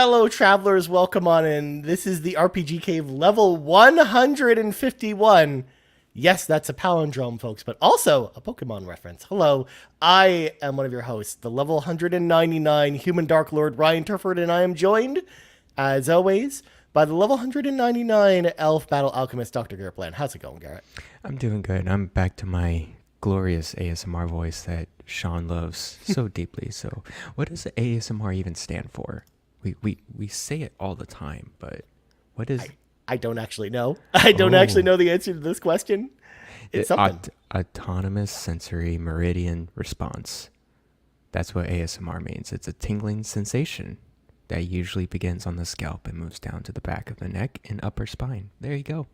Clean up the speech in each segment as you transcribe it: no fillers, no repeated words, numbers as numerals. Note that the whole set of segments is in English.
fellow travelers, welcome on in. This is the RPG Cave level 151. Yes, that's a palindrome, folks, but also a Pokemon reference. Hello, I am one of your hosts, the level 199 Human Dark Lord Ryan Turford, and I am joined, as always, by the level 199 Elf Battle Alchemist, Dr. Garrett Bland. How's it going, Garrett? I'm doing good. I'm back to my glorious ASMR voice that Sean loves so deeply. So what does ASMR even stand for? We say it all the time, but what is... I don't actually know. I don't actually know the answer to this question. It's something. Autonomous Sensory Meridian Response. That's what ASMR means. It's a tingling sensation that usually begins on the scalp and moves down to the back of the neck and upper spine. There you go.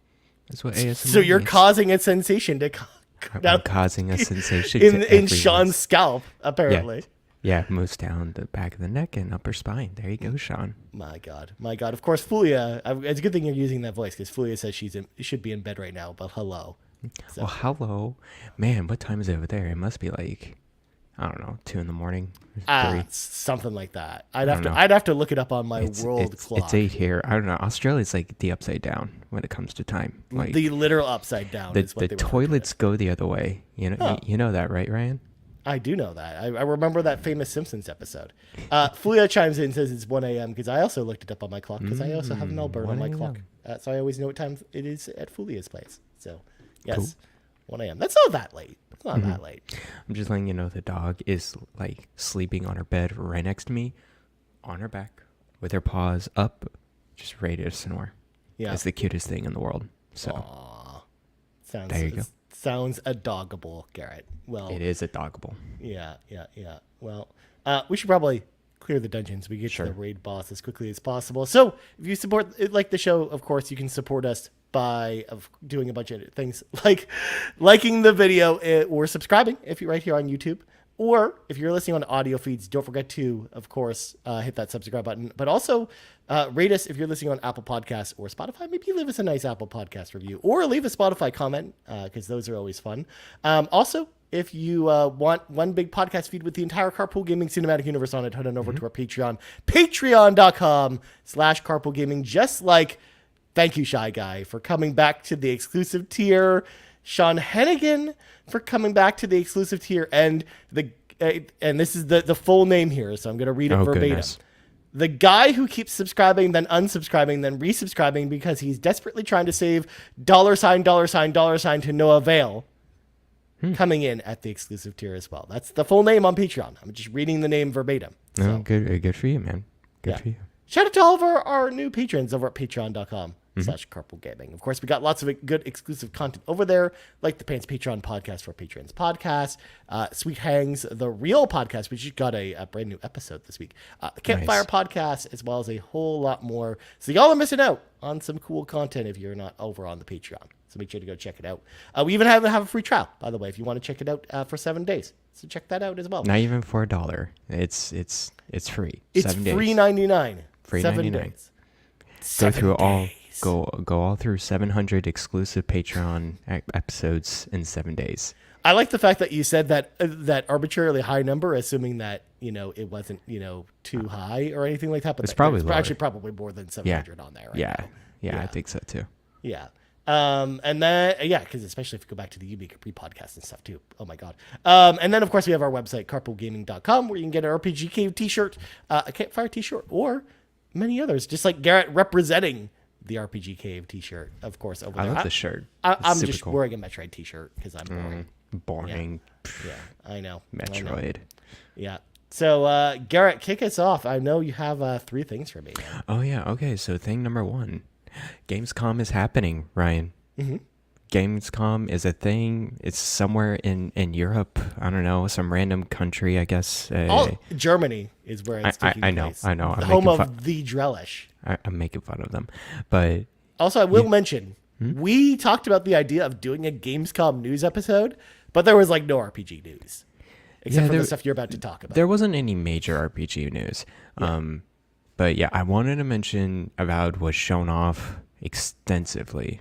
That's what ASMR So you're means. Causing a sensation to... I'm causing a sensation in Sean's scalp, apparently. Yeah, moves down the back of the neck and upper spine. There you go, Sean. My God. Of course, Fulia, it's a good thing you're using that voice because Fulia says she should be in bed right now, but hello. So. Well, hello. Man, what time is it over there? It must be like, I don't know, 2 in the morning. 3. Something like that. I'd have to look it up on my world clock. It's 8 here. I don't know. Australia's like the upside down when it comes to time. Like the literal upside down. Is what the toilets go the other way. You know, you know that, right, Ryan? I do know that. I remember that famous Simpsons episode. Fulia chimes in and says it's 1 a.m. because I also looked it up on my clock because I also have Melbourne on my clock. So I always know what time it is at Fulia's place. So, yes, cool. 1 a.m. That's not that late. It's not that late. I'm just letting you know the dog is like sleeping on her bed right next to me, on her back, with her paws up, just ready to snore. Yeah. It's the cutest thing in the world. So, aww. There you go. Sounds adoggable, Garrett. Well, it is adoggable. Yeah. Well, we should probably clear the dungeons. We get to the raid boss as quickly as possible. So if you like the show, of course, you can support us by doing a bunch of things like liking the video or subscribing if you're right here on YouTube. Or if you're listening on audio feeds, don't forget to, of course, hit that subscribe button. But also rate us if you're listening on Apple Podcasts or Spotify. Maybe leave us a nice Apple Podcast review or leave a Spotify comment because those are always fun. Also, if you want one big podcast feed with the entire Carpool Gaming cinematic universe on it, head on over to our Patreon, patreon.com/carpoolgaming. Just like, thank you, Shy Guy, for coming back to the exclusive tier. Sean Hennigan for coming back to the exclusive tier, and this is the full name here, so I'm going to read it verbatim. Goodness. The guy who keeps subscribing, then unsubscribing, then resubscribing because he's desperately trying to save $$ to no avail, coming in at the exclusive tier as well. That's the full name on Patreon. I'm just reading the name verbatim. So. Oh, good for you, man. Good for you. Shout out to all of our new patrons over at patreon.com/Carpool Gaming. Of course, we got lots of good exclusive content over there, like the Pants Patreon podcast for patrons podcast, Sweet Hangs, the Real podcast, which just got a brand new episode this week, the Campfire podcast, as well as a whole lot more. So y'all are missing out on some cool content if you're not over on the Patreon. So make sure to go check it out. We even have a free trial, by the way, if you want to check it out for 7 days. So check that out as well. Not even for $1. It's free. It's free 99. Free 7 $99. days. Go all through 700 exclusive Patreon episodes in 7 days. I like the fact that you said that arbitrarily high number, assuming that it wasn't too high or anything like that. But it's probably actually probably more than 700 on there. Right now. I think so too. Yeah. And then, because especially if you go back to the Ubi Capri podcast and stuff too. Oh my God. And then of course we have our website, carpoolgaming.com, where you can get an RPG Cave t-shirt, a Campfire t-shirt, or many others, just like Garrett representing the RPG Cave t-shirt, of course, over there. I love the shirt. I'm just cool. Wearing a Metroid t-shirt because I'm boring. Boring. Yeah, I know. Metroid. Yeah. So, Garrett, kick us off. I know you have 3 things for me. Oh, yeah. Okay, so thing number 1. Gamescom is happening, Ryan. Mm-hmm. Gamescom is a thing. It's somewhere in Europe. I don't know, some random country, I guess. Germany is where it's taking place. I know. The home of the Drellesh. I'm making fun of them. But also, I will mention, we talked about the idea of doing a Gamescom news episode, but there was no RPG news. Except for the stuff you're about to talk about. There wasn't any major RPG news. Yeah. But yeah, I wanted to mention Avowed was shown off extensively.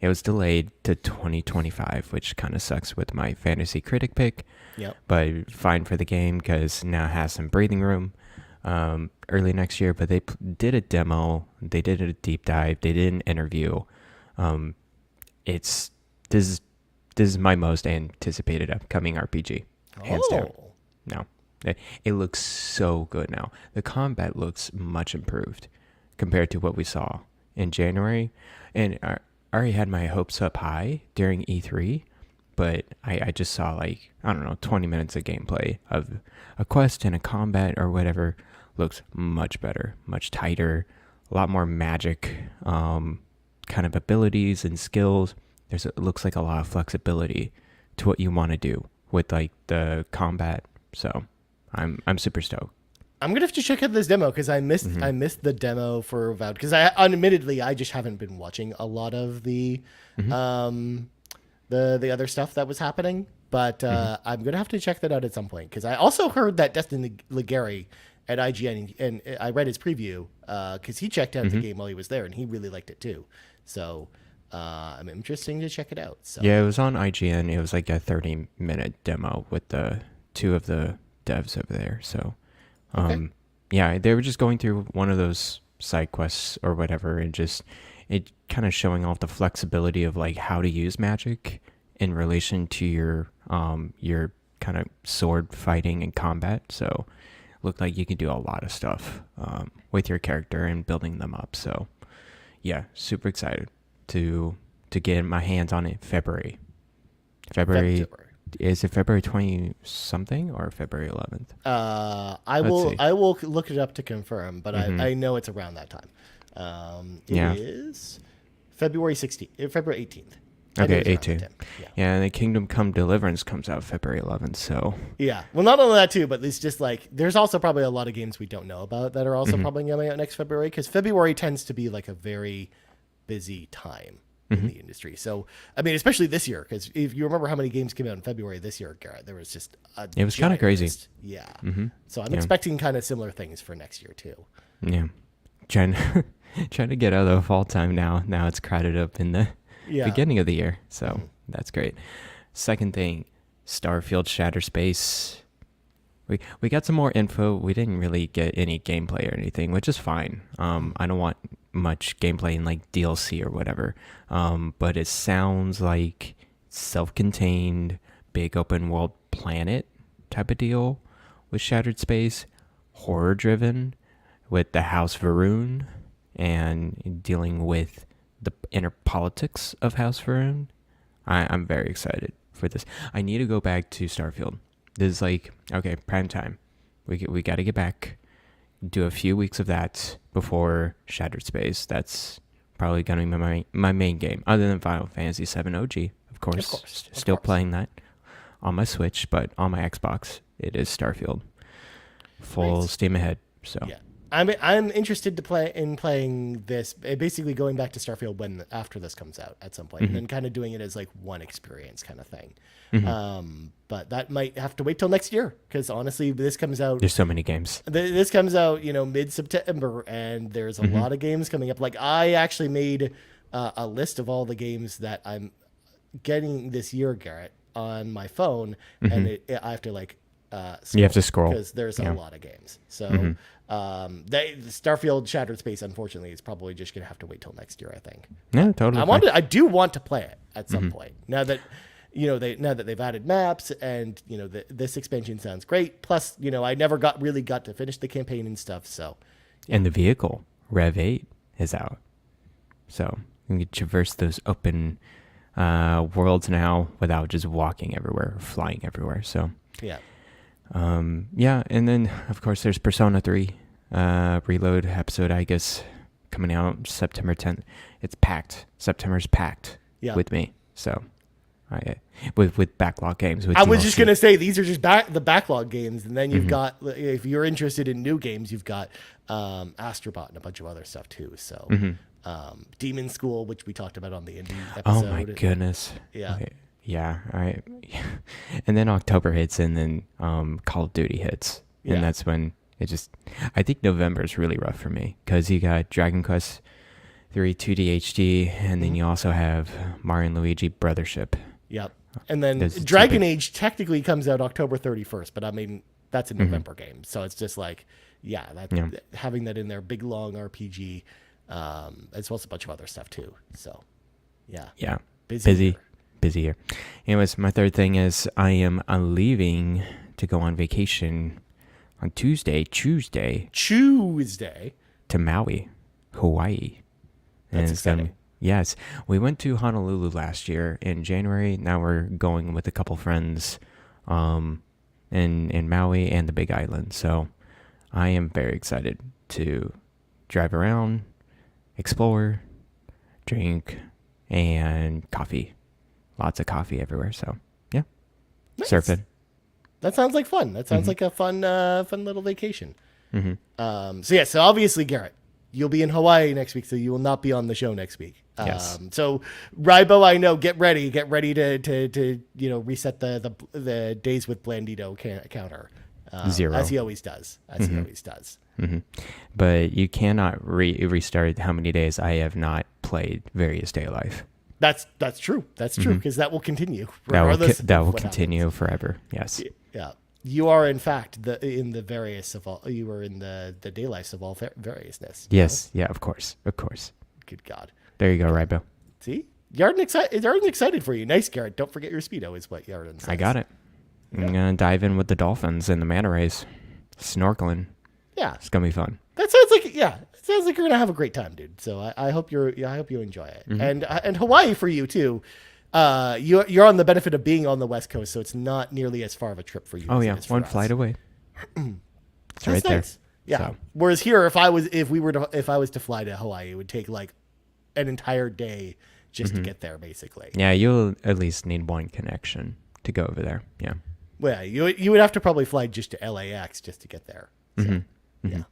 It was delayed to 2025, which kind of sucks with my fantasy critic pick. Yep. But fine for the game because now it has some breathing room. early next year, but they did a demo. They did a deep dive. They did an interview. This is my most anticipated upcoming RPG, hands down. No, it looks so good now. The combat looks much improved compared to what we saw in January, and I already had my hopes up high during E3, but I just saw, like, I don't know, 20 minutes of gameplay of a quest and a combat or whatever. Looks much better, much tighter, a lot more magic kind of abilities and skills. It looks like a lot of flexibility to what you want to do with, like, the combat. So I'm super stoked. I'm gonna have to check out this demo because I missed the demo for Avowed because admittedly I just haven't been watching a lot of the other stuff that was happening. But I'm gonna have to check that out at some point because I also heard that Destin Legary at IGN, and I read his preview because he checked out the game while he was there and he really liked it too. So I'm interested to check it out. So yeah, it was on IGN. It was like a 30-minute demo with the two of the devs over there. So yeah, they were just going through one of those side quests or whatever, and just it kind of showing off the flexibility of, like, how to use magic in relation to your kind of sword fighting and combat. So looked like you could do a lot of stuff with your character and building them up. So yeah, super excited to get my hands on it. February. Is it February 20 something or February 11th? I will look it up to confirm, but I know it's around that time. It is February 16th, February 18th. Okay, 18th. Yeah, and the Kingdom Come Deliverance comes out February 11th. So yeah, well, not only that too, but it's just like there's also probably a lot of games we don't know about that are also probably coming out next February, because February tends to be like a very busy time in the industry. So I mean, especially this year, because if you remember how many games came out in February this year, Garrett, there was just it was kind of crazy. Yeah. So I'm expecting kind of similar things for next year too. Yeah, trying to get out of the fall time now. Now it's crowded up in the beginning of the year, so that's great. Second thing, Starfield Shattered Space. We got some more info. We didn't really get any gameplay or anything, which is fine. I don't want much gameplay in, like, DLC or whatever. But it sounds like self-contained, big open world planet type of deal with Shattered Space, horror driven with the House Varun and dealing with the inner politics of House Varun. I'm very excited for this. I need to go back to Starfield. This is like, okay, prime time. We got to get back, do a few weeks of that before Shattered Space. That's probably going to be my main game, other than Final Fantasy VII OG, of course. Still playing that on my Switch, but on my Xbox, it is Starfield. Full steam ahead. So yeah. I'm interested to playing this, basically going back to Starfield after this comes out at some point, and then kind of doing it as like one experience kind of thing. But that might have to wait till next year, because honestly, this comes out. There's so many games. This comes out, mid-September, and there's a lot of games coming up. Like, I actually made a list of all the games that I'm getting this year, Garrett, on my phone, and I have to you have to scroll because there's a lot of games. So Starfield Shattered Space, unfortunately, is probably just gonna have to wait till next year, I think. Yeah, totally. I do want to play it at some point. Now that they've added maps, and this expansion sounds great. Plus, I never got to finish the campaign and stuff. So, and the vehicle Rev 8 is out, so you can traverse those open worlds now without just walking everywhere or flying everywhere. So yeah. And then of course there's Persona 3 Reload episode, I guess, coming out September 10th. It's packed. September's packed with me. So with backlog games. I was just gonna say, these are just the backlog games, and then you've got, if you're interested in new games, you've got Astrobot and a bunch of other stuff too. So Demon School, which we talked about on the indie episode. Oh my goodness. Yeah. Okay. Yeah, all right. And then October hits, and then Call of Duty hits. And that's when I think November is really rough for me, because you got Dragon Quest 3 2D HD, and then you also have Mario and Luigi Brothership. Yep. And then Dragon Age technically comes out October 31st, but I mean, that's a November game. So it's just like, yeah, having that in there, big long RPG, as well as a bunch of other stuff too. So, yeah, busy year. Anyways, my third thing is I am leaving to go on vacation on Tuesday to Maui, Hawaii. And That's exciting. Yes, we went to Honolulu last year in January. Now we're going with a couple friends in Maui and the Big Island. So I am very excited to drive around, explore, drink, and coffee. Lots of coffee everywhere. So yeah, Nice. surfing. That sounds like fun. That sounds like a fun little vacation. Mm-hmm. So obviously, Garrett, you'll be in Hawaii next week, so you will not be on the show next week. Yes. So Rybo, I know, get ready to reset the days with Blandito counter. 0. As he always does. Mm-hmm. But you cannot restart how many days I have not played various Day of Life. That's true. That's true, because that will continue. That will what continue happens. forever. Yes. Yeah. You are, in fact, in the various of all. You are in the day lives of all variousness. Yes. Yeah. Of course. Good God. There you go, Rybo. See, Yarden's excited for you. Nice, Garrett. Don't forget your Speedo, is what Yarden says. I got it. I'm gonna dive in with the dolphins and the manta rays, snorkeling. Yeah, It's gonna be fun. that sounds like It sounds like you're gonna have a great time, dude. So I hope you enjoy it. And Hawaii for you too. You're on the benefit of being on the West Coast, so it's not nearly as far of a trip for you. Oh as yeah, it is for one us. flight away. It's right That's there. nice. Yeah. So. Whereas here, if I was to fly to Hawaii, it would take like an entire day just to get there, basically. Yeah, you'll at least need one connection to go over there. Yeah. Well, you would have to probably fly just to LAX just to get there. So, yeah.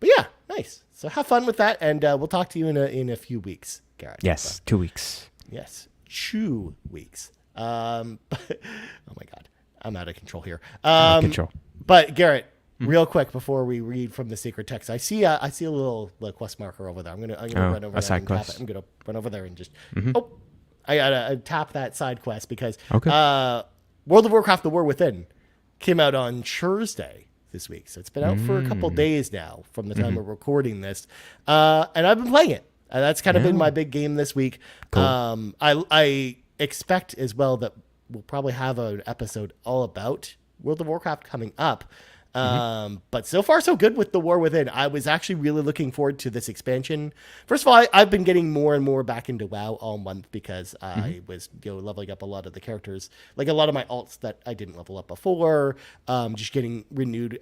But yeah, nice. So have fun with that, and we'll talk to you in a few weeks, Garrett. Yes, 2 weeks. Yes, 2 weeks. Oh my God, I'm out of control here. Control. But Garrett, real quick before we read from the sacred text, I see a little quest marker over there. I'm gonna run over there side and quest. tap it. I'm gonna run over there and just I gotta tap that side quest because Okay. World of Warcraft: The War Within came out on Thursday this week, so it's been out for a couple days now from the time we're recording this, and I've been playing it. That's kind of been my big game this week. Cool. I expect as well that we'll probably have an episode all about World of Warcraft coming up. But so far so good with The War Within. I was actually really looking forward to this expansion. First of all, I've been getting more and more back into WoW all month because I was leveling up a lot of the characters, like a lot of my alts that I didn't level up before. Just getting renewed,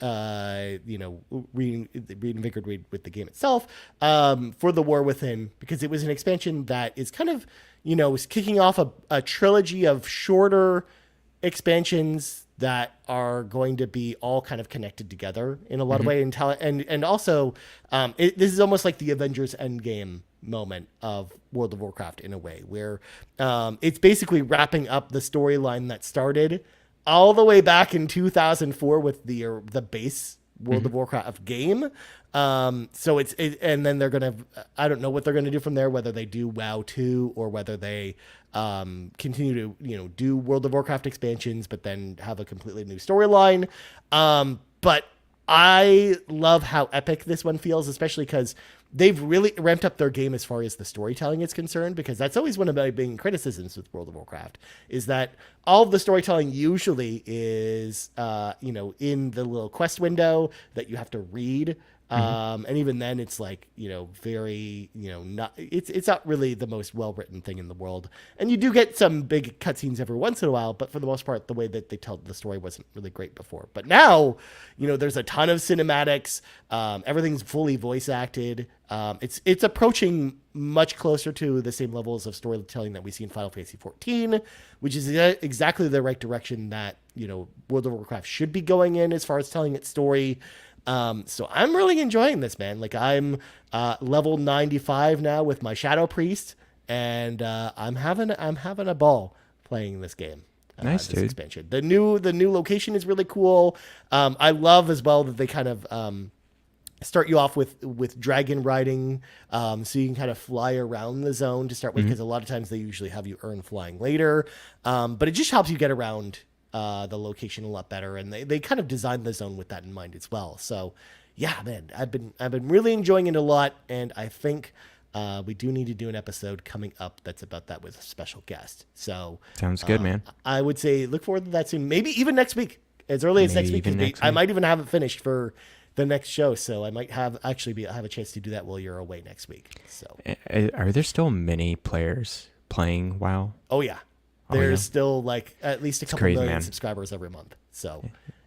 reinvigorated with the game itself. For The War Within, because it was an expansion that is kind of was kicking off a trilogy of shorter expansions that are going to be all kind of connected together in a lot of ways, and also this is almost like the Avengers Endgame moment of World of Warcraft in a way, where it's basically wrapping up the storyline that started all the way back in 2004 with the base World of Warcraft game. So and then they're gonna, I don't know what they're gonna do from there, whether they do WoW 2 or whether they continue to do World of Warcraft expansions, but then have a completely new storyline. But I love how epic this one feels, especially because they've really ramped up their game as far as the storytelling is concerned, because that's always one of my big criticisms with World of Warcraft, is that all of the storytelling usually is, in the little quest window that you have to read. And even then it's like, very, it's not really the most well-written thing in the world. And you do get some big cutscenes every once in a while, but for the most part, the way that they tell the story wasn't really great before. But now, there's a ton of cinematics. Everything's fully voice acted. It's approaching much closer to the same levels of storytelling that we see in Final Fantasy XIV, which is exactly the right direction that, World of Warcraft should be going in as far as telling its story. So I'm really enjoying this, man. Like, I'm level 95 now with my Shadow Priest, and I'm having a ball playing this game. Nice, this dude. expansion. The new location is really cool. I love as well that they kind of start you off with dragon riding, so you can kind of fly around the zone to start with, because a lot of times they usually have you earn flying later. But it just helps you get around the location a lot better, and they kind of designed the zone with that in mind as well. So yeah, man, I've been really enjoying it a lot, and I think we do need to do an episode coming up that's about that with a special guest. So Sounds good, man. I would say look forward to that soon. Maybe even next week, as early as next week. 'Cause I might even have it finished for the next show, so I might have a chance to do that while you're away next week. So Are there still many players playing WoW? oh yeah, there's still like at least a couple crazy, million man. subscribers every month. So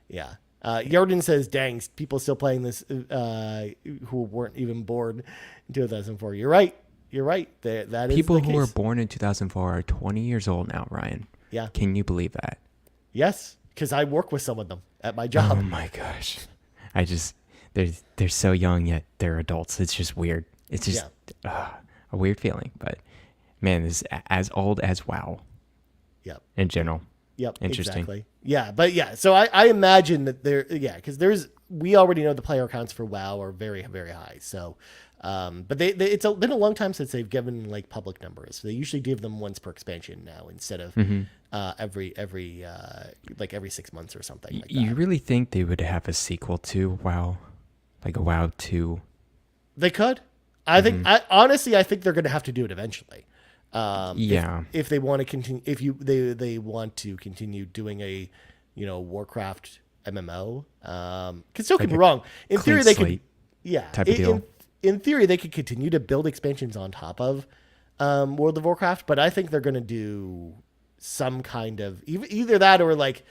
yeah. Yarden says, dang, people still playing this who weren't even born in 2004. You're right. That is People the who case. were born in 2004 are 20 years old now, Ryan. Yeah. Can you believe that? Yes, because I work with some of them at my job. Oh my gosh. They're so young yet they're adults. It's just weird. It's just a weird feeling. But man, this is as old as WoW. Yep. In general. Yep. Interesting. Exactly. Yeah. But yeah, so I imagine that because we already know the player counts for WoW are very, very high. So, but it's been a long time since they've given like public numbers. So they usually give them once per expansion now instead of every 6 months or something like that. You really think they would have a sequel to WoW? Like a WoW 2? They could. I think honestly, I think they're going to have to do it eventually. If they want to continue, they want to continue doing a, Warcraft MMO. Because don't get me wrong, in theory they could, type of deal. In theory they could continue to build expansions on top of World of Warcraft, but I think they're going to do some kind of either that or like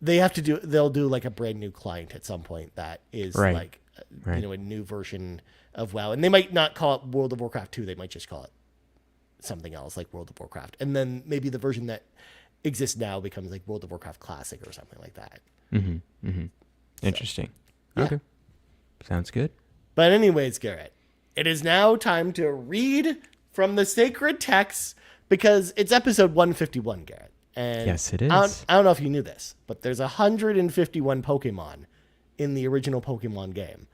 they'll do like a brand new client at some point that is a new version of WoW, and they might not call it World of Warcraft 2, they might just call it something else like World of Warcraft, and then maybe the version that exists now becomes like World of Warcraft Classic or something like that. Interesting. Yeah. Okay, sounds good. But anyways, Garrett, it is now time to read from the sacred texts because it's episode 151, Garrett. And yes, it is. I don't know if you knew this, but there's 151 Pokemon in the original Pokemon game.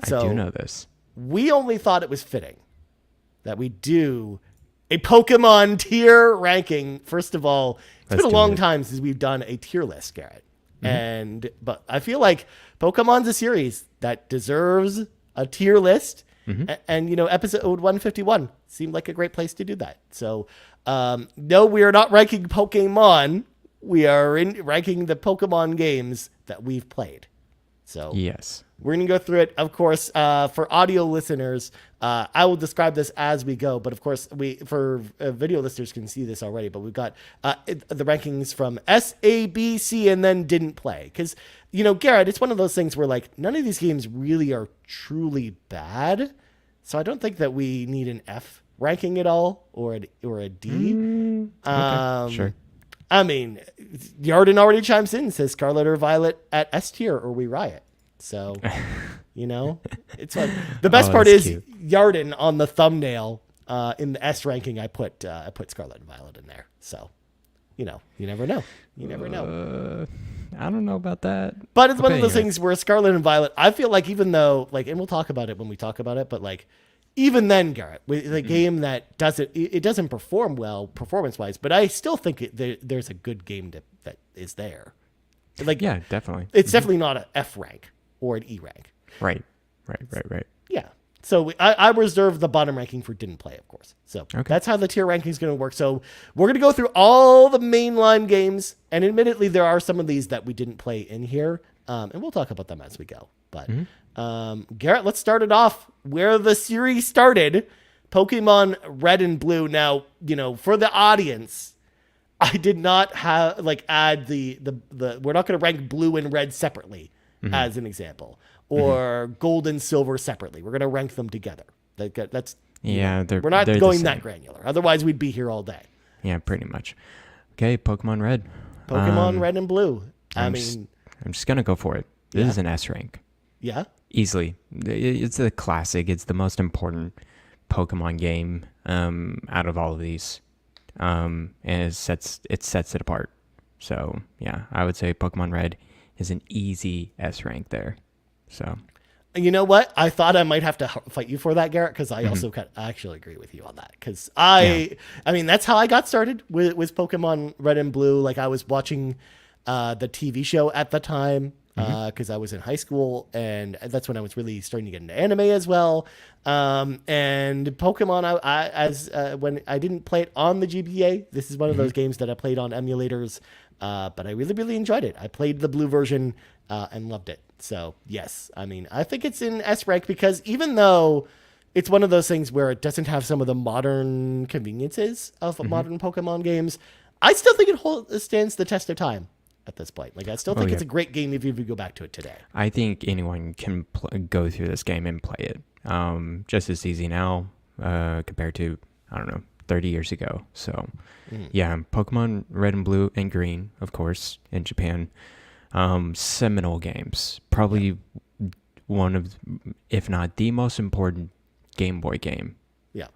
So I do know this. We only thought it was fitting that we do a Pokemon tier ranking. First of all, it's been a long time since we've done a tier list, Garrett. But I feel like Pokemon's a series that deserves a tier list. And episode 151 seemed like a great place to do that. So, no, we are not ranking Pokemon. We are ranking the Pokemon games that we've played. So yes, we're going to go through it. Of course, for audio listeners, I will describe this as we go. But of course, for video listeners can see this already. But we've got the rankings from S, A, B, C, and then didn't play. Because, Garrett, it's one of those things where like none of these games really are truly bad. So I don't think that we need an F ranking at all or a D. Okay, sure. I mean, Yarden already chimes in and says Scarlet or Violet at S tier or we riot. So, it's like the best part is cute. Yarden on the thumbnail in the S ranking. I put Scarlet and Violet in there. So, you never know. You never know. I don't know about that. But it's one of those things where Scarlet and Violet, I feel like even though and we'll talk about it when we talk about it, but like even then, Garrett, with a game that doesn't perform well performance-wise, but I still think there's a good game that is there. Like, yeah, definitely. It's definitely not an F rank or an E rank. Right. Yeah. So I reserve the bottom ranking for didn't play, of course. So that's how the tier ranking is going to work. So we're going to go through all the mainline games, and admittedly, there are some of these that we didn't play in here, and we'll talk about them as we go. But Garrett, let's start it off where the series started, Pokemon Red and Blue. Now, for the audience, I did not add the we're not going to rank Blue and Red separately as an example, or Gold and Silver separately. We're going to rank them together. That's we're not going that granular. Otherwise, we'd be here all day. Yeah, pretty much. Okay, Pokemon Red. Pokemon Red and Blue. I'm just gonna go for it. This is an S rank. Yeah. Easily. It's a classic. It's the most important Pokemon game out of all of these. And it sets it apart. So yeah, I would say Pokemon Red is an easy S rank there. So you know what? I thought I might have to fight you for that, Garrett, because I also actually agree with you on that. Because I mean, that's how I got started with Pokemon Red and Blue. Like I was watching the TV show at the time. because I was in high school, and that's when I was really starting to get into anime as well. And Pokemon, when I didn't play it on the GBA, this is one of those games that I played on emulators, but I really, really enjoyed it. I played the blue version and loved it. So yes, I mean, I think it's in S rank because even though it's one of those things where it doesn't have some of the modern conveniences of modern Pokemon games, I still think it stands the test of time at this point. Like, I still think it's a great game if you go back to it today. I think anyone can go through this game and play it. Just as easy now compared to, I don't know, 30 years ago. So, yeah, Pokemon Red and Blue and Green, of course, in Japan. Seminal games. Probably one of, if not the most important Game Boy game. Yeah.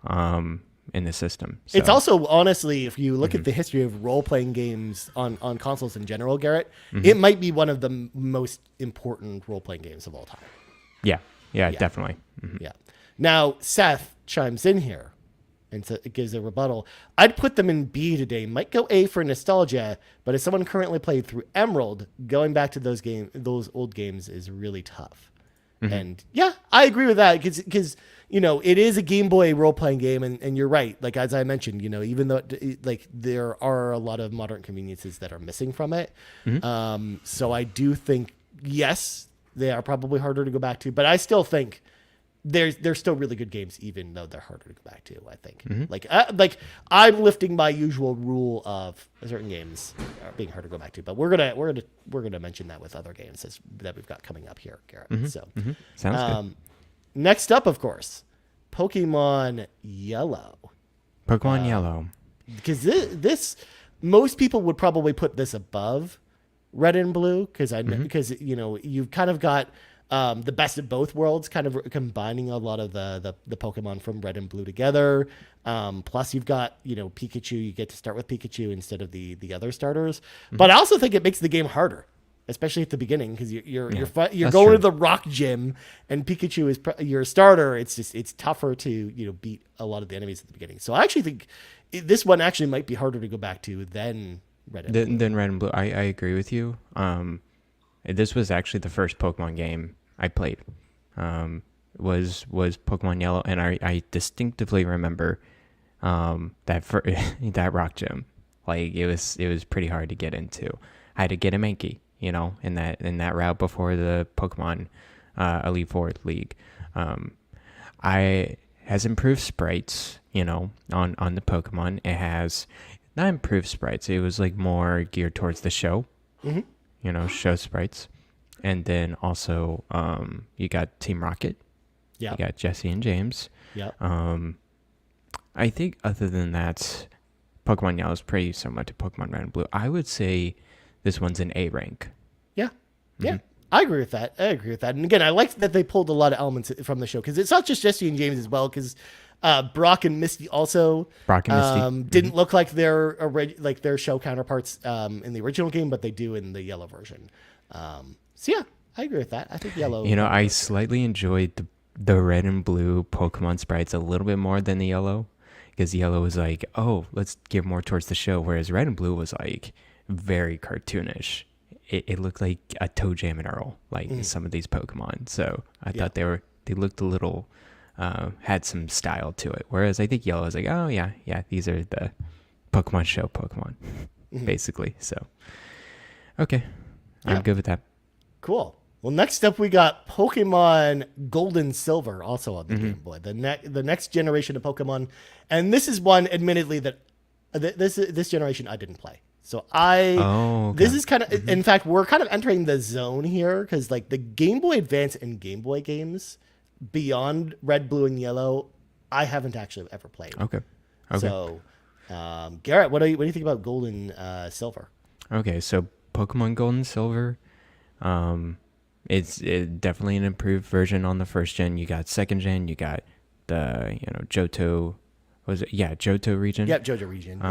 In the system. So. It's also, honestly, if you look at the history of role-playing games on consoles in general, Garrett, it might be one of the most important role-playing games of all time. Yeah, definitely. Yeah. Now, Seth chimes in here and it gives a rebuttal. I'd put them in B today. Might go A for nostalgia, but as someone currently played through Emerald, going back to those old games is really tough. And yeah, I agree with that because it is a Game Boy role-playing game, and you're right. Like, as I mentioned, even though like there are a lot of modern conveniences that are missing from it. So I do think, yes, they are probably harder to go back to, but I still think they're still really good games, even though they're harder to go back to. I think like I'm lifting my usual rule of certain games are being hard to go back to, but we're gonna mention that with other games that we've got coming up here, Garrett. So sounds good. Next up, of course, Pokemon Yellow. Yellow, because this most people would probably put this above Red and Blue because you've kind of got the best of both worlds, kind of combining a lot of the Pokemon from Red and Blue together. Plus, you've got Pikachu. You get to start with Pikachu instead of the other starters. But I also think it makes the game harder, especially at the beginning, because you're going to the Rock Gym and Pikachu is your starter. It's tougher to beat a lot of the enemies at the beginning. So I actually think this one actually might be harder to go back to than Red and Blue. Than Red and Blue. I agree with you. This was actually the first Pokemon game I played. Was Pokemon Yellow, and I distinctively remember that Rock Gym. Like, it was pretty hard to get into. I had to get a Mankey, in that route before the Pokemon Elite Four League. Has improved sprites, on the Pokemon. It has not improved sprites. It was like more geared towards the show, show sprites. And then also, you got Team Rocket. Yeah. You got Jesse and James. Yeah. I think other than that, Pokemon Yellow is pretty similar to Pokemon Red and Blue. I would say this one's an A rank. Yeah. Yeah. I agree with that. And again, I like that they pulled a lot of elements from the show, because it's not just Jesse and James as well, because Brock and Misty also didn't look like their show counterparts in the original game, but they do in the Yellow version. So yeah, I agree with that. I think Yellow. I slightly enjoyed the Red and Blue Pokemon sprites a little bit more than the Yellow, because Yellow was like, oh, let's give more towards the show, whereas Red and Blue was like very cartoonish. It looked like a Toe Jam and Earl, like some of these Pokemon. So I thought they looked a little, had some style to it. Whereas I think Yellow is like, oh yeah, these are the Pokemon show Pokemon, basically. So, okay, I'm good with that. Cool. Well, next up we got Pokemon Gold and Silver, also on the Game Boy, the next generation of Pokemon, and this is one, admittedly, that this generation I didn't play. So this is kind of, in fact, we're kind of entering the zone here, because like the Game Boy Advance and Game Boy games beyond Red, Blue, and Yellow, I haven't actually ever played. Okay. So, Garrett, what do you think about Gold and Silver? Okay, so Pokemon Gold and Silver. It's definitely an improved version on the first gen. You got second gen. You got the Johto. Was it? Yeah, Johto region. Yeah, Johto region.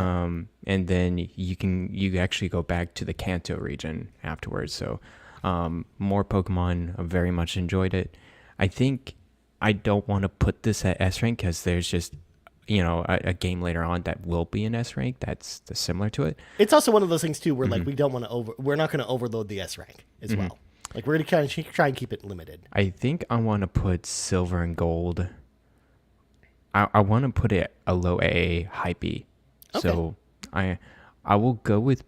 And then you actually go back to the Kanto region afterwards. So, more Pokemon. I very much enjoyed it. I think I don't want to put this at S rank, because there's just a game later on that will be an S rank that's similar to it. It's also one of those things too where like we're not going to overload the S rank as well. Like we're gonna try and keep it limited. I think I want to put silver and gold. I want to put it a low AA, high B. Okay. So I will go with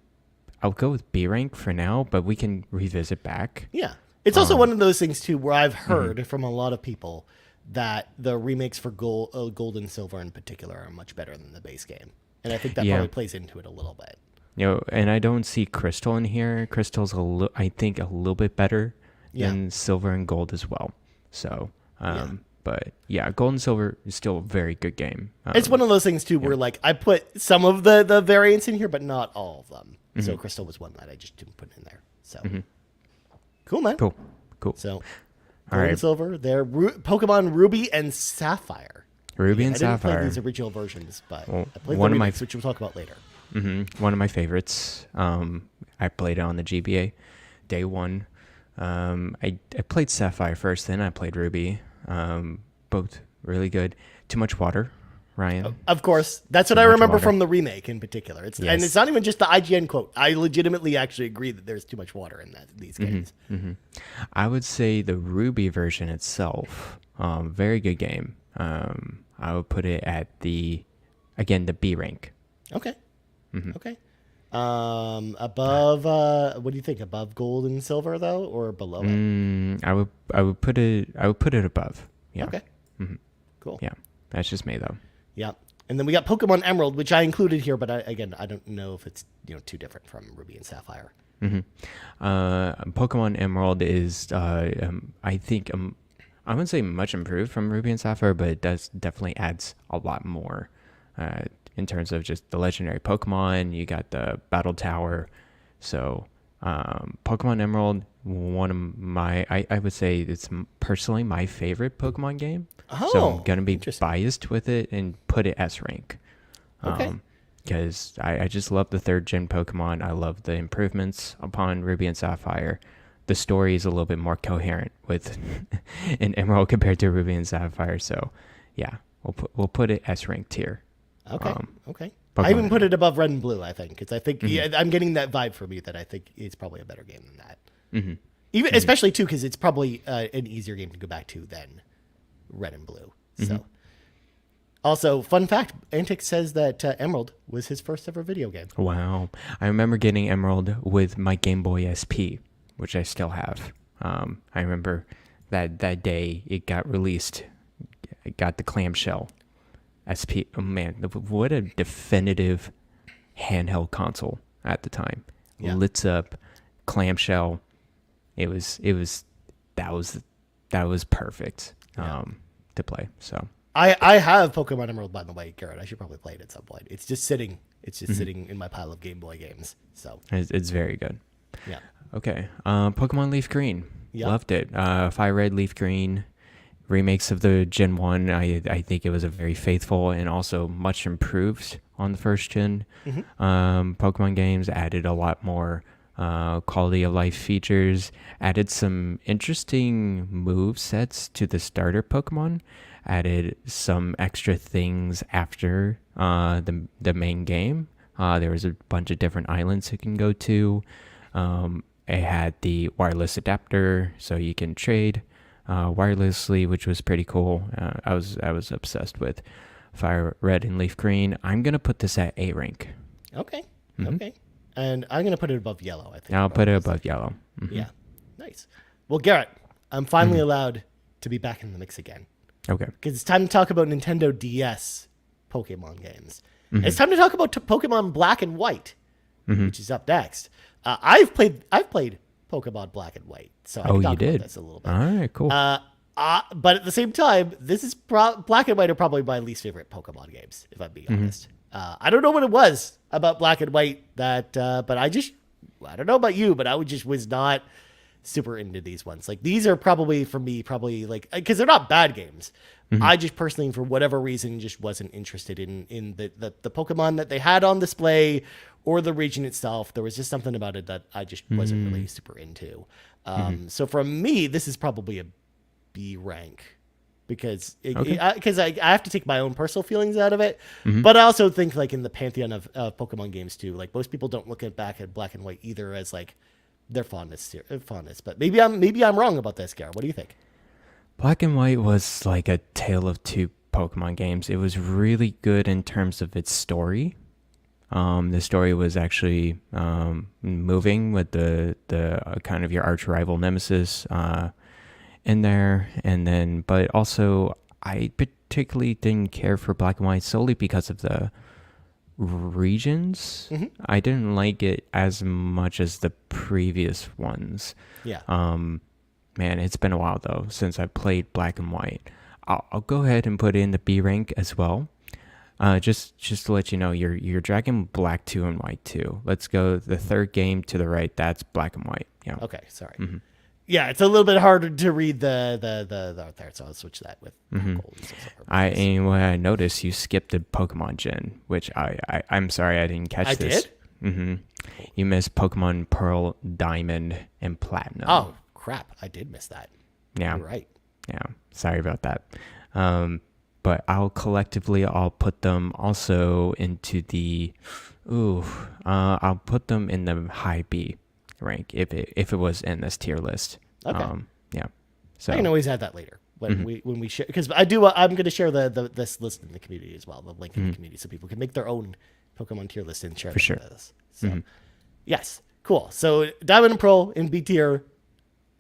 B rank for now, but we can revisit back. Yeah. It's also one of those things too where I've heard from a lot of people that the remakes for gold and silver in particular are much better than the base game, and I think that probably plays into it a little bit. And I don't see crystal in here. Crystal's I think a little bit better than silver and gold as well. So, but yeah, gold and silver is still a very good game. It's one of those things too where like I put some of the variants in here, but not all of them. So crystal was one that I just didn't put in there. So cool, man. Cool. So gold and silver, they're Pokemon Ruby and Sapphire. Ruby and Sapphire. I didn't play these original versions, but I played one the of remakes, which we'll talk about later. One of my favorites. I played it on the GBA day one. I played Sapphire first, then I played Ruby. Both really good. Too much water, Ryan. Of course, that's what I remember from the remake in particular. And it's not even just the IGN quote. I legitimately actually agree that there's too much water in these games. I would say the Ruby version itself, very good game. I would put it at the B rank. Okay. Okay. Above, what do you think? Above gold and silver though, or below it? I would put it above. Yeah. Okay. Cool. Yeah. That's just me though. Yeah. And then we got Pokemon Emerald, which I included here, but I don't know if it's too different from Ruby and Sapphire. Pokemon Emerald is I think I wouldn't say much improved from Ruby and Sapphire, but it definitely adds a lot more in terms of just the legendary Pokemon. You got the battle tower. So Pokemon Emerald, one of my, I would say it's personally my favorite Pokemon game. So I'm going to be biased with it and put it S rank. Okay. Because I just love the third gen Pokemon. I love the improvements upon Ruby and Sapphire. The story is a little bit more coherent with in Emerald compared to Ruby and Sapphire. So yeah, we'll put it S rank tier. Okay. Okay. Pokemon. I even put it above Red and Blue, I think, because I think I'm getting that vibe from you that I think it's probably a better game than that. Even especially too, because it's probably an easier game to go back to than Red and Blue. So, also, fun fact: Antics says that Emerald was his first ever video game. Wow! I remember getting Emerald with my Game Boy SP, which I still have. I remember that day it got released. It got the clamshell. SP, oh man, what a definitive handheld console at the time. Yeah. Lit up, clamshell. That was perfect to play. So I have Pokemon Emerald, by the way, Garrett. I should probably play it at some point. It's just sitting sitting in my pile of Game Boy games. So it's very good. Yeah. Okay. Pokemon Leaf Green. Yeah. Loved it. Fire Red, Leaf Green. Remakes of the Gen 1, I think it was a very faithful and also much improved on the first gen. Pokemon games added a lot more quality of life features, added some interesting move sets to the starter Pokemon, added some extra things after the main game. There was a bunch of different islands you can go to. It had the wireless adapter, so you can trade wirelessly, which was pretty cool. I was obsessed with Fire Red and Leaf Green. I'm gonna put this at A rank. Okay. Okay. And I'm gonna put it above Yellow. I think I'll put it above Yellow. Yeah. Nice. Well, Garrett, I'm finally allowed to be back in the mix again. Okay. Because it's time to talk about Nintendo DS Pokemon games. It's time to talk about Pokemon Black and White, which is up next. I've played Pokemon Black and White, so I can talk about this a little bit. All right, cool. But at the same time, this is Black and White are probably my least favorite Pokemon games, if I'm being honest. I don't know what it was about Black and White but I don't know about you, but I was not super into these ones. Like these are probably for me, like, because they're not bad games. I just personally, for whatever reason, just wasn't interested in the Pokemon that they had on display or the region itself. There was just something about it that I just wasn't really super into. So for me, this is probably a B rank because I have to take my own personal feelings out of it. But I also think like in the pantheon of Pokemon games too, like most people don't look back at Black and White either as like their fondness. But maybe I'm wrong about this, Garrett. What do you think? Black and White was like a tale of two Pokemon games. It was really good in terms of its story. The story was actually moving with the kind of your arch rival nemesis in there, and then but also I particularly didn't care for Black and White solely because of the regions. I didn't like it as much as the previous ones. Yeah. Man, it's been a while though since I played Black and White. I'll go ahead and put in the B rank as well. Just to let you know, you're dragging Black 2 and White 2. Let's go the third game to the right. That's Black and White. Yeah. Okay. Sorry. Yeah, it's a little bit harder to read the there, so I'll switch that with gold. I noticed you skipped the Pokemon Gen, which I'm sorry I didn't catch this. I did? You missed Pokemon Pearl, Diamond, and Platinum. Oh crap! I did miss that. Yeah. You're right. Yeah. Sorry about that. But I'll put them also into the, I'll put them in the high B rank if it was in this tier list. Okay. Yeah. So I can always add that later when we share, because I'm going to share this list in the community as well, the link in the community, so people can make their own Pokemon tier list and share For sure. with us. So yes, cool. So Diamond and Pearl in B tier,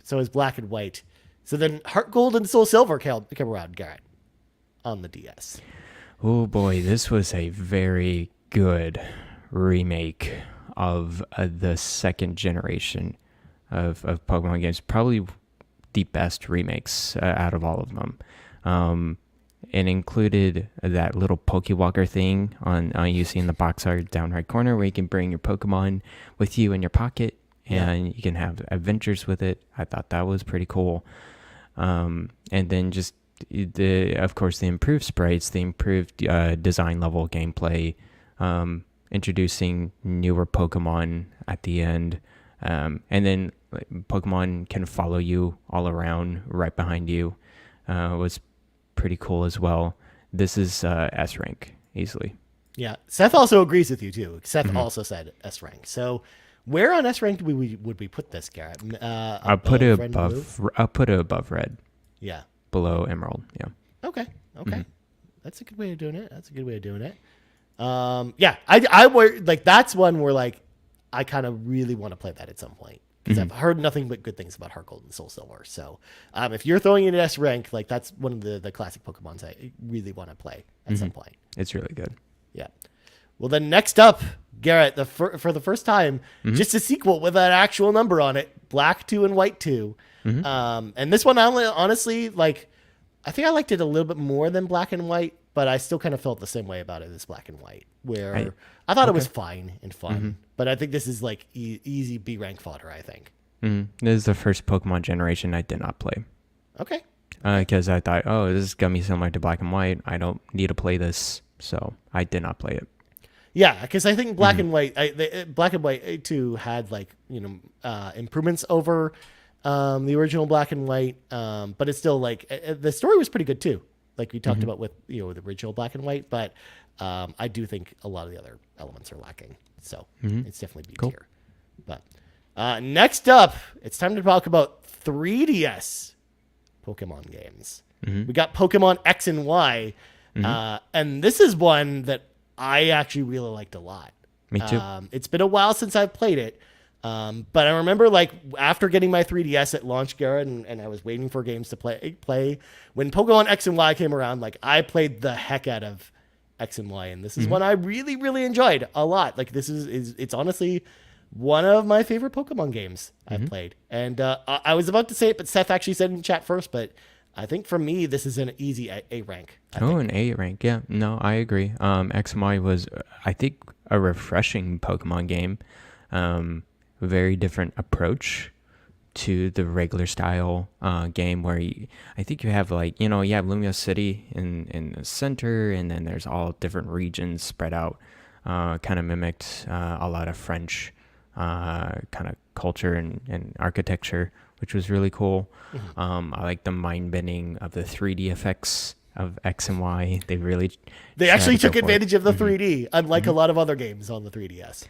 so is Black and White. So then Heart Gold and Soul Silver come around, Garrett, on the DS. Oh boy, this was a very good remake of the second generation of Pokemon games. Probably the best remakes out of all of them. It included that little Pokewalker thing on you see in the box art down right corner, where you can bring your Pokemon with you in your pocket and you can have adventures with it. I thought that was pretty cool. And then just of course the improved sprites, the improved design level gameplay, introducing newer Pokemon at the end, and then Pokemon can follow you all around right behind you, was pretty cool as well. This is S rank easily. Yeah, Seth also agrees with you too. Seth also said S rank. So where on S rank would we put this, Garrett? I'll put it above red. Yeah. Below Emerald. Yeah. Okay. That's a good way of doing it. Yeah, I were like, that's one where like I kind of really want to play that at some point, because I've heard nothing but good things about Heart Gold and Soul Silver. So if you're throwing in an S rank, like that's one of the classic Pokemons I really want to play at some point. It's really good. Yeah. Well, then next up, Garrett, for the first time, just a sequel with an actual number on it, Black 2 and White 2. And this one, honestly, like, I think I liked it a little bit more than Black and White, but I still kind of felt the same way about it as Black and White, where I thought it was fine and fun, but I think this is like easy B rank fodder, I think. This is the first Pokemon generation I did not play. Okay. Because I thought, this is going to be similar to Black and White. I don't need to play this, so I did not play it. Yeah, because I think Black and White, Black and White 2 had like, improvements over the original Black and White, but it's still like the story was pretty good too, like we talked about with the original Black and White, but I do think a lot of the other elements are lacking, so it's definitely B tier. But next up, it's time to talk about 3DS Pokemon games. We got Pokemon X and Y, and this is one that I actually really liked a lot. Me too. It's been a while since I've played it. But I remember, like, after getting my 3DS at launch, Garrett, and I was waiting for games to play, when Pokemon X and Y came around, like, I played the heck out of X and Y, and this is one I really, really enjoyed a lot. Like, this it's honestly one of my favorite Pokemon games I've played. And I was about to say it, but Seth actually said in chat first, but I think for me, this is an easy A rank. An A rank, yeah. No, I agree. X and Y was, I think, a refreshing Pokemon game. Very different approach to the regular style game, where I think you have like, you have Lumia City in the center, and then there's all different regions spread out, kind of mimicked a lot of French kind of culture and architecture, which was really cool. I like the mind-bending of the 3D effects of X and Y. They actually took advantage of the 3D, unlike a lot of other games on the 3DS.